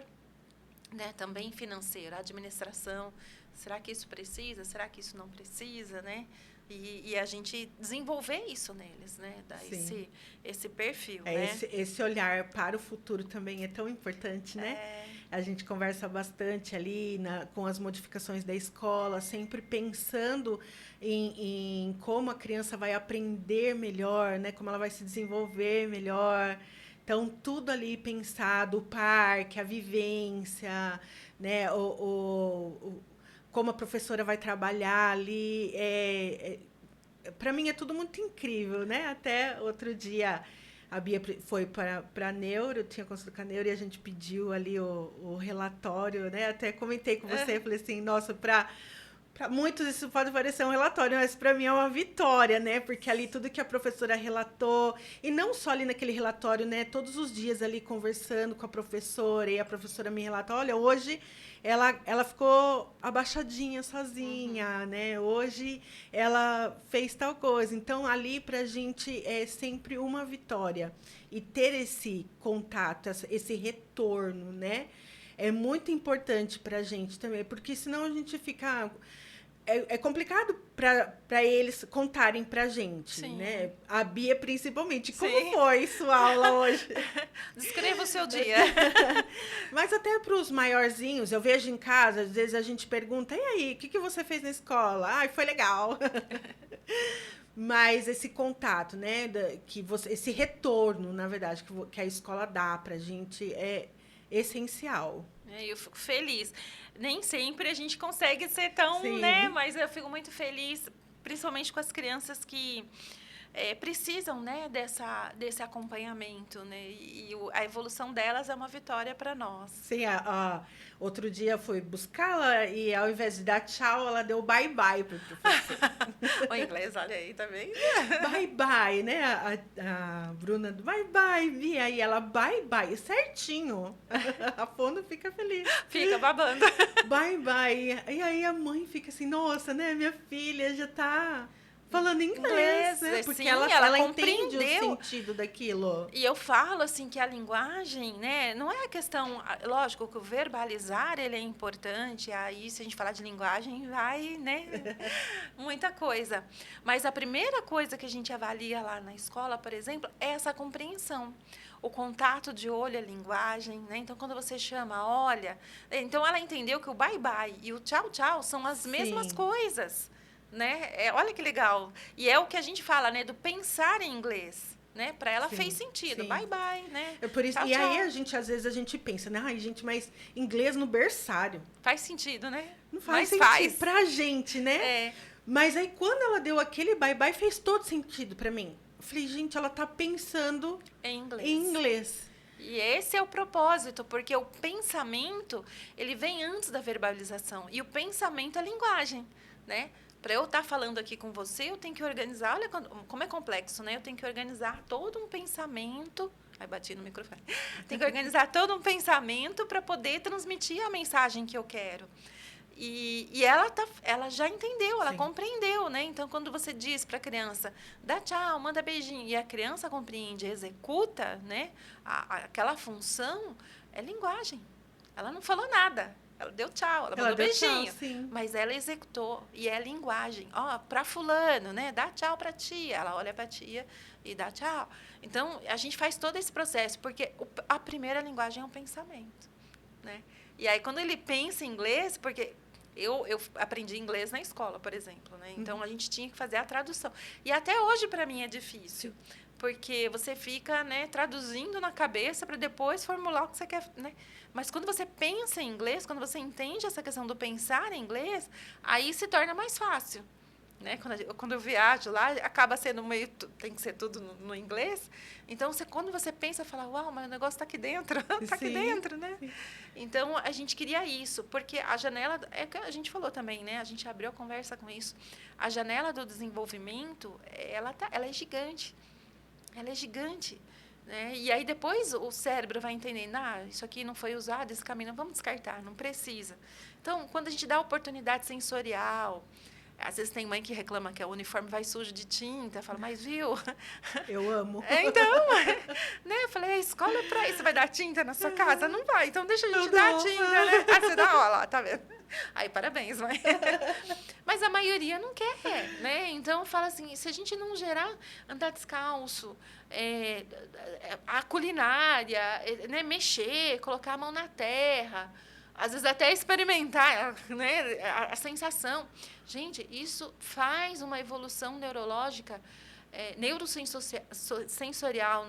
né? Também financeiro, a administração. Será que isso precisa? Será que isso não precisa, né? E a gente desenvolver isso neles, né? Dar esse perfil, né? Esse olhar para o futuro também é tão importante, né? A gente conversa bastante ali com as modificações da escola, sempre pensando em como a criança vai aprender melhor, né? Como ela vai se desenvolver melhor. Então, tudo ali pensado, o parque, a vivência, né? Como a professora vai trabalhar ali. Para mim é tudo muito incrível, né? Até outro dia a Bia foi para a Neuro, eu tinha consulta com a Neuro e a gente pediu ali o relatório, né? Até comentei com você, falei assim, nossa, para muitos isso pode parecer um relatório, mas para mim é uma vitória, né? Porque ali tudo que a professora relatou, e não só ali naquele relatório, né? Todos os dias ali conversando com a professora, e a professora me relata, olha, hoje ela ficou abaixadinha sozinha, né? Hoje ela fez tal coisa. Então, ali para a gente é sempre uma vitória. E ter esse contato, esse retorno, né? É muito importante para a gente também, porque senão a gente fica... É complicado para eles contarem para a gente, né? A Bia, principalmente. Como foi sua aula hoje? Descreva o seu dia. Mas até para os maiorzinhos, eu vejo em casa, às vezes a gente pergunta, e aí, o que você fez na escola? Ai, foi legal. Mas esse contato, né? Esse retorno, na verdade, que a escola dá para a gente é essencial. Eu fico feliz. Nem sempre a gente consegue ser tão, né? Mas eu fico muito feliz, principalmente com as crianças que precisam, né, desse acompanhamento, né? E a evolução delas é uma vitória para nós. Sim, outro dia eu fui buscá-la e ao invés de dar tchau, ela deu bye-bye para o professor. O inglês, olha aí, tá vendo? Bye-bye, né? A Bruna, bye-bye, Bia. E ela, bye-bye, certinho. A Fono fica feliz. Fica babando. Bye-bye. E aí a mãe fica assim, nossa, né? Minha filha já tá... falando inglês, né? Porque sim, ela entende o sentido daquilo. E eu falo, assim, que a linguagem, né? Não é a questão... Lógico que o verbalizar, ele é importante. Aí, se a gente falar de linguagem, vai, né? Muita coisa. Mas a primeira coisa que a gente avalia lá na escola, por exemplo, é essa compreensão. O contato de olho, a linguagem, né? Então, quando você chama, olha... Então, ela entendeu que o bye-bye e o tchau-tchau são as mesmas coisas. Né? Olha que legal. E é o que a gente fala, né? Do pensar em inglês. Né? Para ela fez sentido. Bye, bye. Né? Por isso, tchau, e tchau. aí, às vezes, a gente pensa, né? Ai, gente, mas inglês no berçário. Faz sentido, né? Não faz sentido pra gente, né? Mas aí, quando ela deu aquele bye-bye, fez todo sentido para mim. Eu falei, gente, ela tá pensando em inglês. E esse é o propósito, porque o pensamento, ele vem antes da verbalização. E o pensamento é a linguagem, né? Para eu estar falando aqui com você, eu tenho que organizar... Olha como é complexo, né? Eu tenho que organizar todo um pensamento... Ai, bati no microfone. Tenho que organizar todo um pensamento para poder transmitir a mensagem que eu quero. E ela já entendeu, ela compreendeu, né? Então, quando você diz para a criança, dá tchau, manda beijinho, e a criança compreende, executa, né? Aquela função, é linguagem. Ela não falou nada. Ela deu tchau, ela mandou beijinho. Tchau, mas ela executou. E é linguagem. Ó, para fulano, né? Dá tchau para tia. Ela olha para tia e dá tchau. Então, a gente faz todo esse processo, porque a primeira linguagem é um pensamento. Né? E aí, quando ele pensa em inglês, porque eu aprendi inglês na escola, por exemplo. Né? Então, a gente tinha que fazer a tradução. E até hoje, para mim, é difícil. Porque você fica, né, traduzindo na cabeça para depois formular o que você quer, né? Mas quando você pensa em inglês, quando você entende essa questão do pensar em inglês, aí se torna mais fácil, né? Quando eu viajo lá, acaba sendo meio... Tem que ser tudo no inglês. Então, quando você pensa, fala, uau, mas o negócio está aqui dentro. Está aqui dentro, né? Sim. Então, a gente queria isso, porque a janela... É que a gente falou também, né? A gente abriu a conversa com isso. A janela do desenvolvimento, ela é gigante. Ela é gigante. Né? E aí, depois, o cérebro vai entendendo, isso aqui não foi usado, esse caminho, vamos descartar, não precisa. Então, quando a gente dá oportunidade sensorial... Às vezes tem mãe que reclama que o uniforme vai sujo de tinta. Fala, mas viu? Eu amo. Então, né? Eu falei, a escola é para isso. Você vai dar tinta na sua casa? Não vai. Então, deixa a gente dar tinta, né? Aí você dá, ó lá, tá vendo? Aí, parabéns, mãe. Mas a maioria não quer, né? Então, fala assim, se a gente não gerar andar descalço, a culinária, né? Mexer, colocar a mão na terra... Às vezes até experimentar, né, a sensação. Gente, isso faz uma evolução neurológica, neurosensorial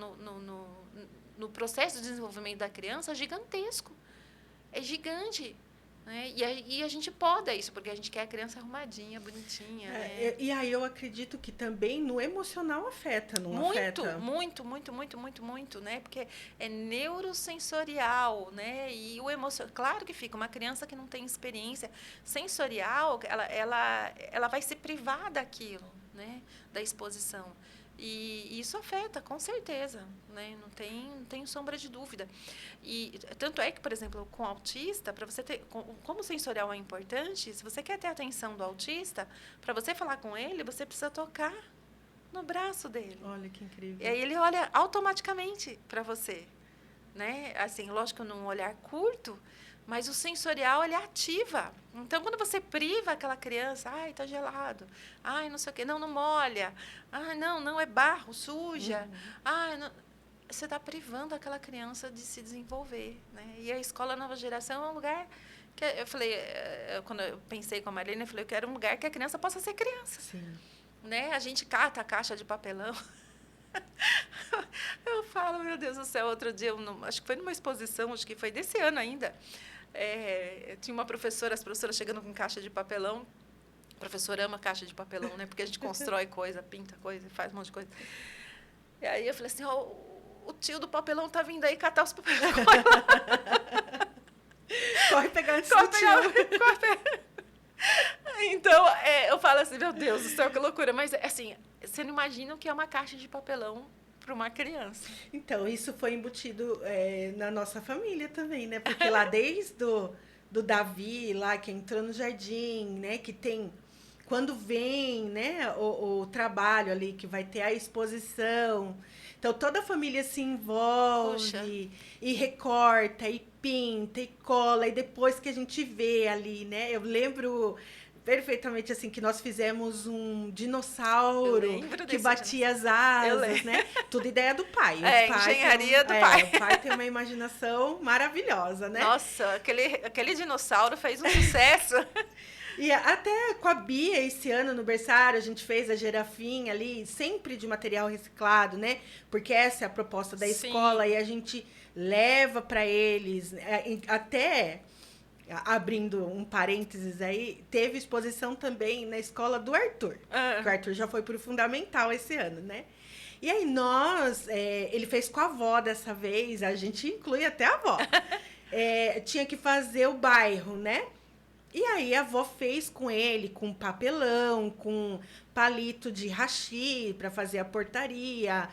no processo de desenvolvimento da criança gigantesco. É gigante. Né? E a gente poda isso, porque a gente quer a criança arrumadinha, bonitinha. Né? E aí eu acredito que também no emocional afeta, não afeta? Muito, né? Porque é neurosensorial, né? E o emocional, claro que fica, uma criança que não tem experiência sensorial, ela vai se privar daquilo, né? Da exposição. E isso afeta, com certeza, né? Não tem sombra de dúvida. E tanto é que, por exemplo, com o autista, para você ter, como o sensorial é importante, se você quer ter a atenção do autista, para você falar com ele, você precisa tocar no braço dele. Olha que incrível. E aí ele olha automaticamente para você, né? Assim, lógico, num olhar curto, mas o sensorial, ele ativa. Então, quando você priva aquela criança, ai, tá gelado, ai, não sei o quê, não molha, ai, não, é barro, suja, ai, não... Você está privando aquela criança de se desenvolver, né? E a Escola Nova Geração é um lugar que eu falei, quando eu pensei com a Marlene, eu falei, eu quero um lugar que a criança possa ser criança. Sim. Né? A gente cata a caixa de papelão. Eu falo, meu Deus do céu, outro dia, acho que foi numa exposição, acho que foi desse ano ainda, tinha uma professora, as professoras chegando com caixa de papelão. O professor ama caixa de papelão, né? Porque a gente constrói coisa, pinta coisa, faz um monte de coisa. E aí eu falei assim, o tio do papelão tá vindo aí catar os papelões. Corre pegar antes do tio. Corre pegar. Então, eu falo assim, meu Deus do céu, que loucura. Mas, assim, você não imagina o que é uma caixa de papelão para uma criança. Então, isso foi embutido na nossa família também, né? Porque lá desde do Davi, lá que entrou no jardim, né? Que tem... Quando vem, né, o trabalho ali, que vai ter a exposição... Então, toda a família se envolve. Puxa. E recorta, e pinta, e cola. E depois que a gente vê ali, né? Eu lembro perfeitamente, assim, que nós fizemos um dinossauro que batia as asas, né? Tudo ideia do pai. O pai engenharia do pai. O pai tem uma imaginação maravilhosa, né? Nossa, aquele dinossauro fez um sucesso. E até com a Bia, esse ano, no berçário, a gente fez a girafinha ali, sempre de material reciclado, né? Porque essa é a proposta da escola e a gente leva para eles, até, abrindo um parênteses aí, teve exposição também na escola do Arthur, que o Arthur já foi para o fundamental esse ano, né? E aí ele fez com a avó dessa vez, a gente inclui até a avó, tinha que fazer o bairro, né? E aí a avó fez com ele, com papelão, com palito de hashi para fazer a portaria,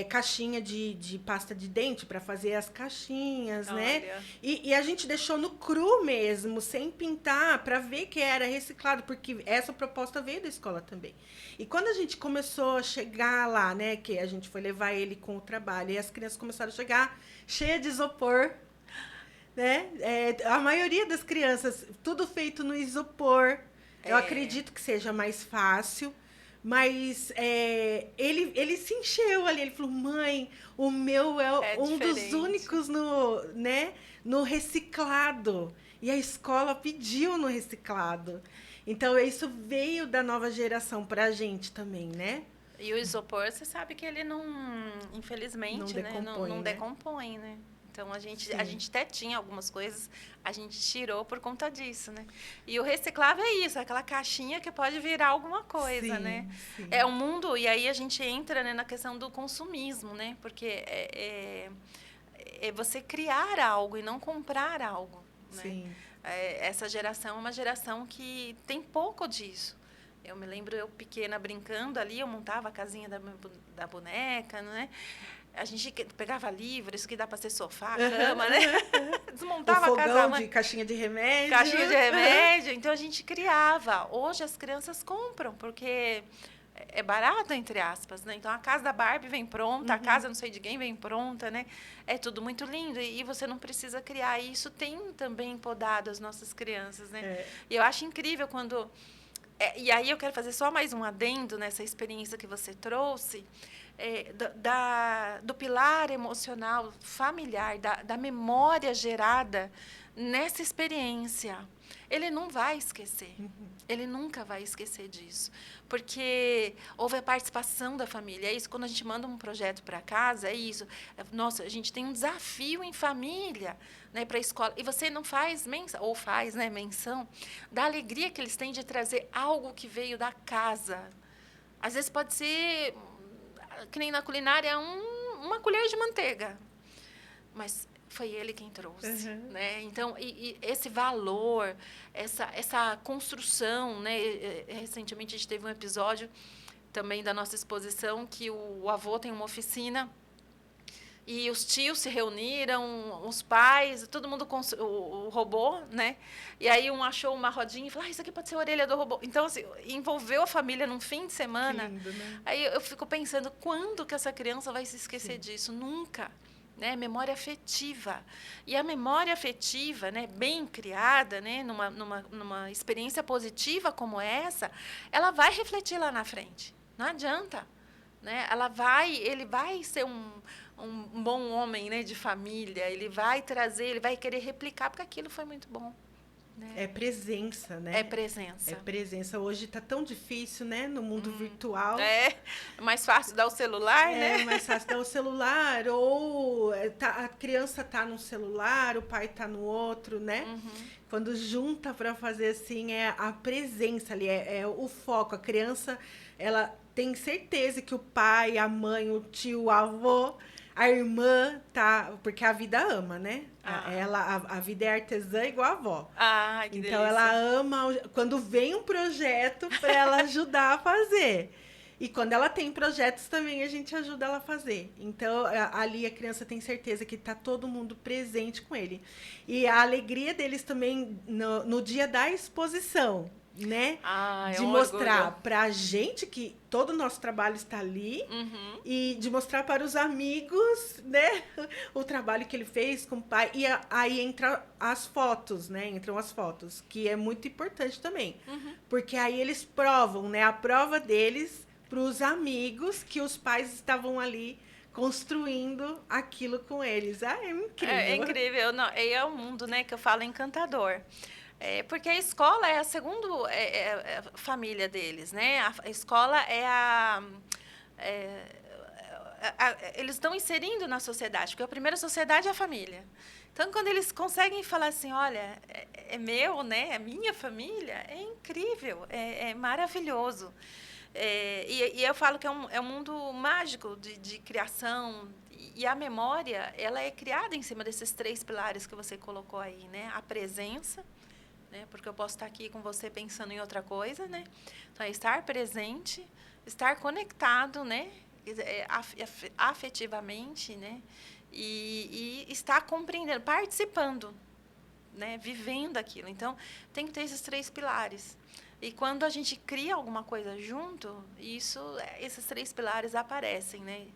caixinha de pasta de dente para fazer as caixinhas, né? E a gente deixou no cru mesmo, sem pintar, para ver que era reciclado, porque essa proposta veio da escola também. E quando a gente começou a chegar lá, né, que a gente foi levar ele com o trabalho, e as crianças começaram a chegar cheia de isopor, né? A maioria das crianças, tudo feito no isopor. Eu acredito que seja mais fácil, mas ele se encheu ali. Ele falou, mãe, o meu é um dos únicos no reciclado. E a escola pediu no reciclado. Então, isso veio da nova geração para a gente também, né? E o isopor, você sabe que ele não, infelizmente, não decompõe, não decompõe, né? Então, a gente até tinha algumas coisas, a gente tirou por conta disso, né? E o reciclável é isso, aquela caixinha que pode virar alguma coisa, né? Sim. É um mundo, e aí a gente entra, né, na questão do consumismo, né? Porque é você criar algo e não comprar algo, né? Sim. Essa geração é uma geração que tem pouco disso. Eu me lembro eu pequena brincando ali, eu montava a casinha da boneca, né? A gente pegava livros, isso que dá para ser sofá, cama, né? Desmontava O a casa. fogão de caixinha de remédio. Caixinha de remédio. Então, a gente criava. Hoje, as crianças compram, porque é barato, entre aspas, né? Então, a casa da Barbie vem pronta, a casa não sei de quem vem pronta, né? É tudo muito lindo e você não precisa criar. E isso tem também podado as nossas crianças, né? E eu acho incrível quando... e aí eu quero fazer só mais um adendo nessa experiência que você trouxe, do pilar emocional familiar, da memória gerada nessa experiência. Ele não vai esquecer. Ele nunca vai esquecer disso. Porque houve a participação da família. É isso, quando a gente manda um projeto para casa, é isso. Nossa, a gente tem um desafio em família, né, para a escola. E você não faz menção, ou faz, né, menção, da alegria que eles têm de trazer algo que veio da casa. Às vezes pode ser, que nem na culinária, uma colher de manteiga. Mas foi ele quem trouxe, né? Então, e esse valor, essa construção, né? Recentemente a gente teve um episódio também da nossa exposição que o avô tem uma oficina e os tios se reuniram, os pais, todo mundo com o robô, né? E aí um achou uma rodinha e falou, isso aqui pode ser a orelha do robô. Então, assim, envolveu a família num fim de semana. Que lindo, né? Aí eu fico pensando, quando que essa criança vai se esquecer disso? Nunca. Né, memória afetiva. E a memória afetiva, né, bem criada, né, numa experiência positiva como essa, ela vai refletir lá na frente. Não adianta. Né? Ele vai ser um bom homem, né, de família, ele vai trazer, ele vai querer replicar, porque aquilo foi muito bom. Né? É presença, né? É presença. É presença. Hoje está tão difícil, né? No mundo virtual. É mais fácil dar o celular, né? É mais fácil dar o celular, ou a criança está no celular, o pai está no outro, né? Quando junta para fazer assim, é a presença ali, é o foco. A criança, ela tem certeza que o pai, a mãe, o tio, o avô, a irmã tá, porque a vida ama, né? A vida é artesã igual a avó. Que então delícia. Ela ama quando vem um projeto para ela ajudar a fazer. E quando ela tem projetos também a gente ajuda ela a fazer. Então ali a criança tem certeza que está todo mundo presente com ele. E a alegria deles também no dia da exposição, né? É de mostrar para a gente que todo o nosso trabalho está ali e de mostrar para os amigos, né, o trabalho que ele fez com o pai. E aí entram as fotos, né? Entram as fotos, que é muito importante também. Porque aí eles provam, né? A prova deles para os amigos que os pais estavam ali construindo aquilo com eles. É incrível. É incrível. Não, é um mundo, né, que eu falo encantador. Porque a escola é a segunda família deles, né? A escola eles estão inserindo na sociedade, porque a primeira sociedade é a família. Então, quando eles conseguem falar assim, olha, é meu, né? É minha família, é incrível, é maravilhoso. E eu falo que é um mundo mágico de criação. E a memória, ela é criada em cima desses 3 pilares que você colocou aí, né? A presença, né? Porque eu posso estar aqui com você pensando em outra coisa, né? Então, é estar presente, estar conectado, né? Afetivamente, né? E estar compreendendo, participando, né? Vivendo aquilo. Então, tem que ter esses 3 pilares. E quando a gente cria alguma coisa junto, esses 3 pilares aparecem, né?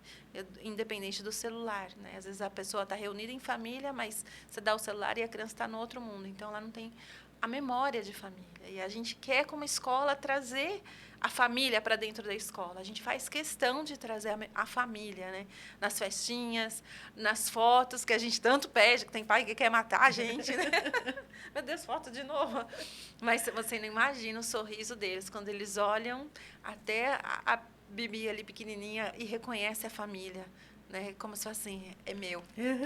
Independente do celular, né? Às vezes a pessoa está reunida em família, mas você dá o celular e a criança está no outro mundo. Então, ela não tem a memória de família. E a gente quer, como escola, trazer a família para dentro da escola. A gente faz questão de trazer a família, né? Nas festinhas, nas fotos que a gente tanto pede, que tem pai que quer matar a gente, né? Meu Deus, foto de novo. Mas você não imagina o sorriso deles quando eles olham até a Bibi ali pequenininha e reconhece a família, né? Como se fosse assim, é meu. Uhum.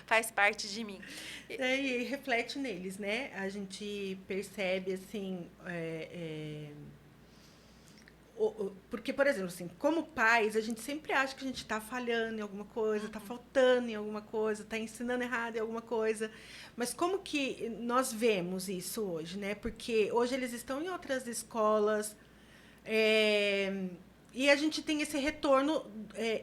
Faz parte de mim. E reflete neles, né? A gente percebe, assim, porque, por exemplo, assim, como pais, a gente sempre acha que a gente está falhando em alguma coisa, está faltando em alguma coisa, está ensinando errado em alguma coisa. Mas como que nós vemos isso hoje, né? Porque hoje eles estão em outras escolas, e a gente tem esse retorno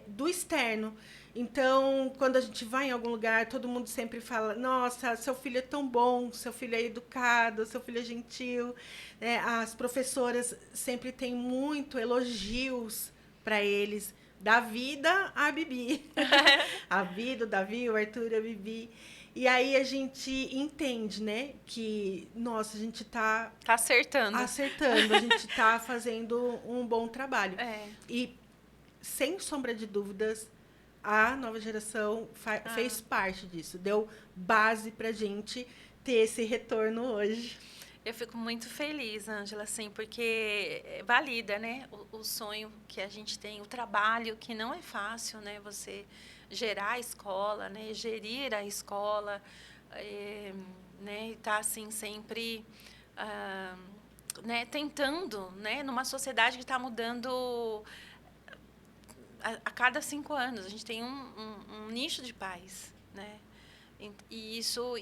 do externo. Então, quando a gente vai em algum lugar, todo mundo sempre fala: Nossa, seu filho é tão bom, seu filho é educado, seu filho é gentil. As professoras sempre têm muito elogios para eles, da vida à Bibi. A vida, o Davi, o Arthur, a Bibi. E aí a gente entende, né, que, nossa, a gente está Tá acertando. acertando, a gente está fazendo um bom trabalho. É. E, sem sombra de dúvidas, a nova geração fez parte disso, deu base para a gente ter esse retorno hoje. Eu fico muito feliz, Ângela, assim, porque valida, né, o sonho que a gente tem, o trabalho que não é fácil, né, você gerar a escola, né, gerir a escola, né, e tá assim sempre, né, tentando, né, numa sociedade que está mudando a cada 5 anos. A gente tem um nicho de pais, né? E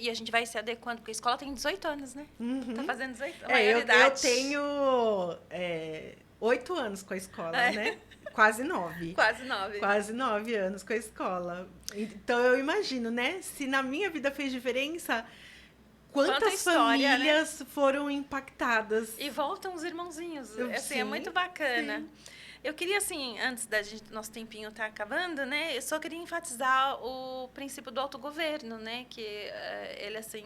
a gente vai se adequando, porque a escola tem 18 anos, né? Uhum. Tá fazendo 18 anos. Eu tenho 8 anos com a escola, né? Quase 9. Quase 9. Quase 9 anos com a escola. Então, eu imagino, né? Se na minha vida fez diferença, quantas história, famílias, né? Foram impactadas. E voltam os irmãozinhos. Assim, Sim, é muito bacana. Sim. Eu queria, assim, antes da gente, nosso tempinho estar acabando, né? Eu só queria enfatizar o princípio do autogoverno, né? Que ele, assim,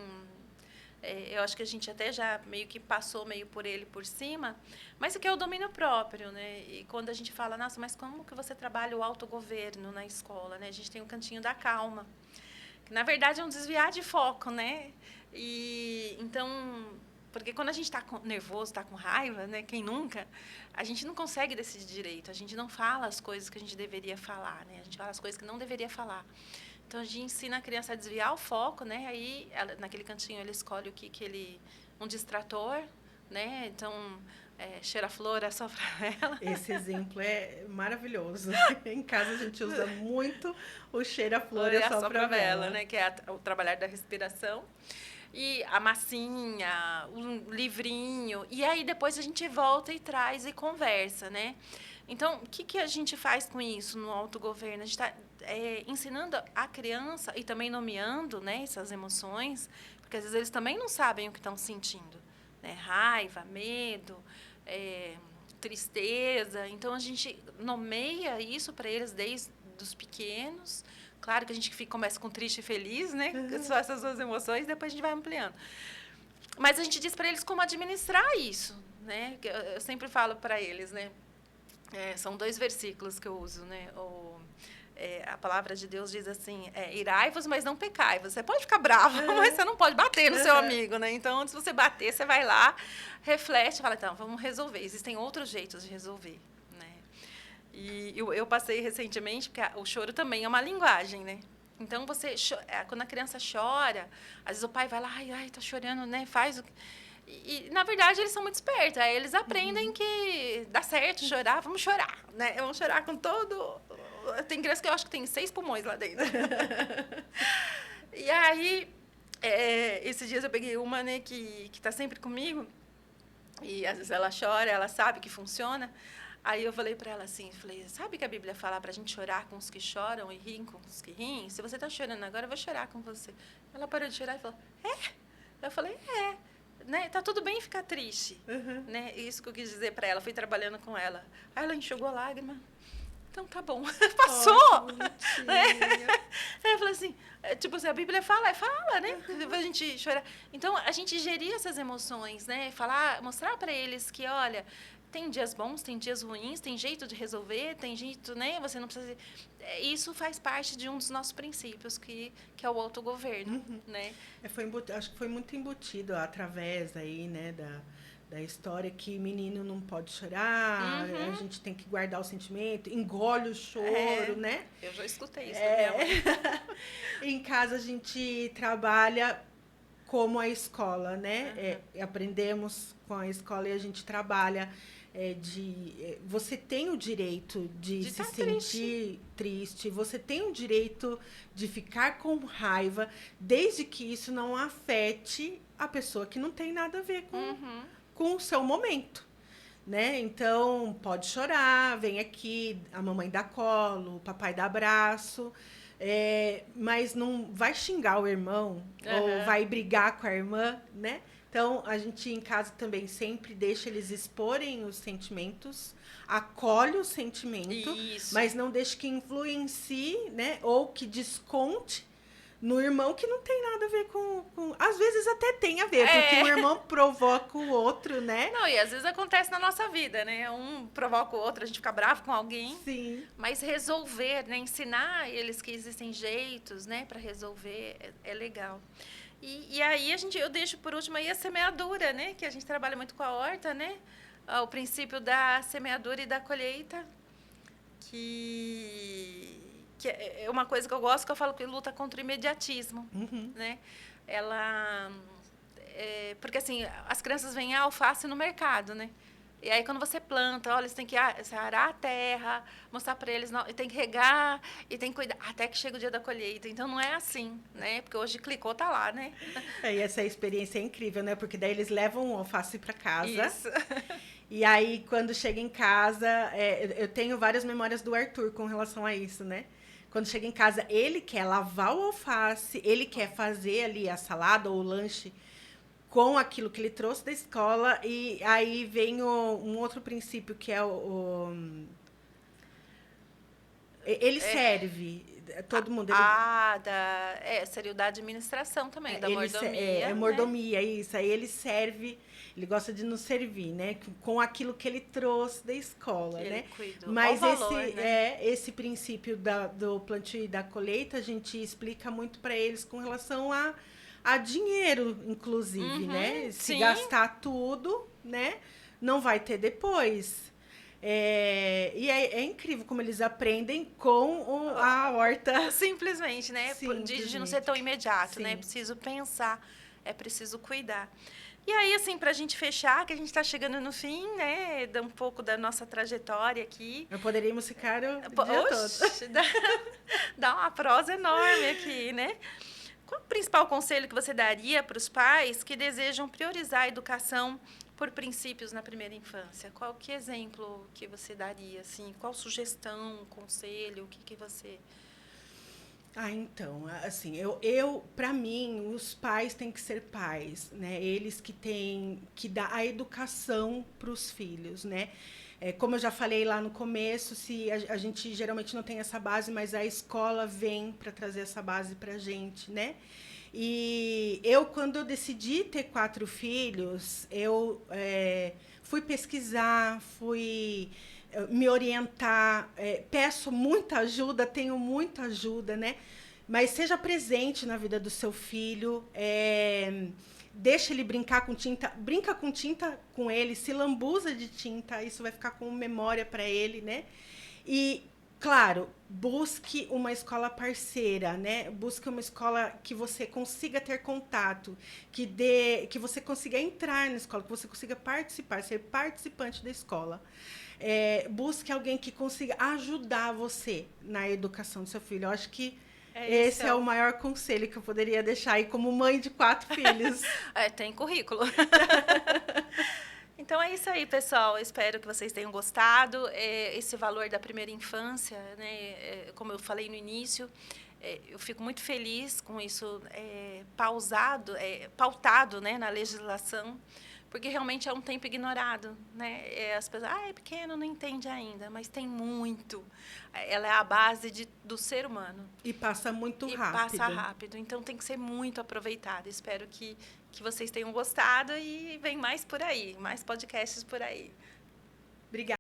eu acho que a gente até já meio que passou meio por ele por cima, mas o que é o domínio próprio, né? E quando a gente fala, nossa, mas como que você trabalha o autogoverno na escola, né? A gente tem o cantinho da calma, que na verdade é um desviar de foco, né? E então, porque quando a gente está nervoso, está com raiva, né? Quem nunca? A gente não consegue decidir direito. A gente não fala as coisas que a gente deveria falar, né? A gente fala as coisas que não deveria falar. Então a gente ensina a criança a desviar o foco, né? Aí naquele cantinho ele escolhe um distrator, né? Então cheira a flor é só para ela. Esse exemplo é maravilhoso. Em casa a gente usa muito o cheira a flor é só para vela, né? Que é o trabalhar da respiração. E a massinha, o livrinho. E aí depois a gente volta e traz e conversa, né? Então, o que a gente faz com isso no autogoverno? A gente está ensinando a criança e também nomeando, né, essas emoções, porque às vezes eles também não sabem o que estão sentindo, né? Raiva, medo, tristeza. Então, a gente nomeia isso para eles desde os pequenos. Claro que a gente começa com triste e feliz, né? Só essas duas emoções, depois a gente vai ampliando. Mas a gente diz para eles como administrar isso, né? Eu sempre falo para eles, né? São 2 versículos que eu uso, né? A palavra de Deus diz assim: irai-vos, mas não pecai-vos. Você pode ficar bravo, mas você não pode bater no seu amigo, né? Então, antes de você bater, você vai lá, reflete e fala: então, vamos resolver. Existem outros jeitos de resolver. E eu passei recentemente, porque o choro também é uma linguagem, né? Então, quando a criança chora, às vezes o pai vai lá, ai, tá chorando, né? Faz o que... E, na verdade, eles são muito espertos. Aí eles aprendem que dá certo chorar, vamos chorar, né? Vamos chorar com todo... Tem criança que eu acho que tem 6 pulmões lá dentro. E aí, esses dias eu peguei uma, né, que tá sempre comigo, e às vezes ela chora, ela sabe que funciona. Aí eu falei para ela assim, sabe que a Bíblia fala para a gente chorar com os que choram e rir com os que riem? Se você está chorando agora, eu vou chorar com você. Ela parou de chorar e falou, Eu falei, né? Tá tudo bem ficar triste. Né? Isso que eu quis dizer para ela, fui trabalhando com ela. Aí ela enxugou a lágrima. Então, tá bom. Passou! Eu falei assim, tipo assim, a Bíblia fala, né? A gente chorar. Então, a gente gerir essas emoções, né? Mostrar para eles que, olha... Tem dias bons, tem dias ruins, tem jeito de resolver, tem jeito, né? Você não precisa... Isso faz parte de um dos nossos princípios, que é o autogoverno, né? Acho que foi muito embutido através aí, né, da história, que menino não pode chorar, a gente tem que guardar o sentimento, engole o choro, né? Eu já escutei isso da minha mãe. Em casa a gente trabalha como a escola, né? Aprendemos com a escola e a gente trabalha você tem o direito de se sentir triste, você tem o direito de ficar com raiva, desde que isso não afete a pessoa que não tem nada a ver com o seu momento, né? Então, pode chorar, vem aqui, a mamãe dá colo, o papai dá abraço, mas não vai xingar o irmão ou vai brigar com a irmã, né? Então, a gente em casa também sempre deixa eles exporem os sentimentos, acolhe o sentimento, mas não deixe que influencie, né? Ou que desconte no irmão, que não tem nada a ver com... Às vezes até tem a ver, porque o irmão provoca o outro, né? Não, e às vezes acontece na nossa vida, né? Um provoca o outro, a gente fica bravo com alguém. Sim. Mas resolver, né? Ensinar eles que existem jeitos, né? Para resolver é legal. E aí eu deixo por último aí a semeadura, né? Que a gente trabalha muito com a horta, né? O princípio da semeadura e da colheita, que é uma coisa que eu gosto, que eu falo que luta contra o imediatismo, né? Porque assim, as crianças veem a alface no mercado, né? E aí, quando você planta, olha, você tem que arar a terra, mostrar para eles, não, e tem que regar, e tem que cuidar, até que chega o dia da colheita. Então, não é assim, né? Porque hoje clicou, tá lá, né? E essa experiência é incrível, né? Porque daí eles levam o alface para casa. Isso. E aí, quando chega em casa, eu tenho várias memórias do Arthur com relação a isso, né? Quando chega em casa, ele quer lavar o alface, ele quer fazer ali a salada ou o lanche com aquilo que ele trouxe da escola, e aí vem um outro princípio, que é ele serve todo mundo. Seria o da administração também, da mordomia. Mordomia, né? Isso. Aí ele serve, ele gosta de nos servir, né? Com aquilo que ele trouxe da escola, né? Cuidou. Mas valor, esse princípio do plantio e da colheita, a gente explica muito para eles com relação a dinheiro, inclusive, né? Se gastar tudo, né? Não vai ter depois. E é incrível como eles aprendem com a horta. Simplesmente, né? De não ser tão imediato, né? É preciso pensar, é preciso cuidar. E aí, assim, para a gente fechar, que a gente está chegando no fim, né? Um pouco da nossa trajetória aqui. Poderíamos ficar o dia todo. Dá uma prosa enorme aqui, né? Qual o principal conselho que você daria para os pais que desejam priorizar a educação por princípios na primeira infância? Que exemplo que você daria? Assim, qual sugestão, conselho, o que você... Então, assim, para mim, os pais têm que ser pais, né? Eles que têm que dar a educação para os filhos, né? Como eu já falei lá no começo, se a gente geralmente não tem essa base, mas a escola vem para trazer essa base para a gente, né? E quando eu decidi ter 4 filhos, eu fui pesquisar, fui me orientar, peço muita ajuda, tenho muita ajuda, né? Mas seja presente na vida do seu filho, deixa ele brincar com tinta, brinca com tinta com ele, se lambuza de tinta, isso vai ficar como memória para ele, né? E, claro, busque uma escola parceira, né? Busque uma escola que você consiga ter contato, que você consiga entrar na escola, que você consiga participar, ser participante da escola. Busque alguém que consiga ajudar você na educação do seu filho. Eu acho que esse é o maior conselho que eu poderia deixar aí como mãe de 4 filhos. Tem currículo. Então é isso aí, pessoal. Espero que vocês tenham gostado. Esse valor da primeira infância, né? Como eu falei no início, eu fico muito feliz com isso pautado, né, na legislação, porque realmente é um tempo ignorado, né? As pessoas, é pequeno, não entende ainda, mas tem muito. Ela é a base do ser humano. E passa muito rápido. Passa rápido, então tem que ser muito aproveitado. Espero que vocês tenham gostado e vem mais por aí, mais podcasts por aí. Obrigada.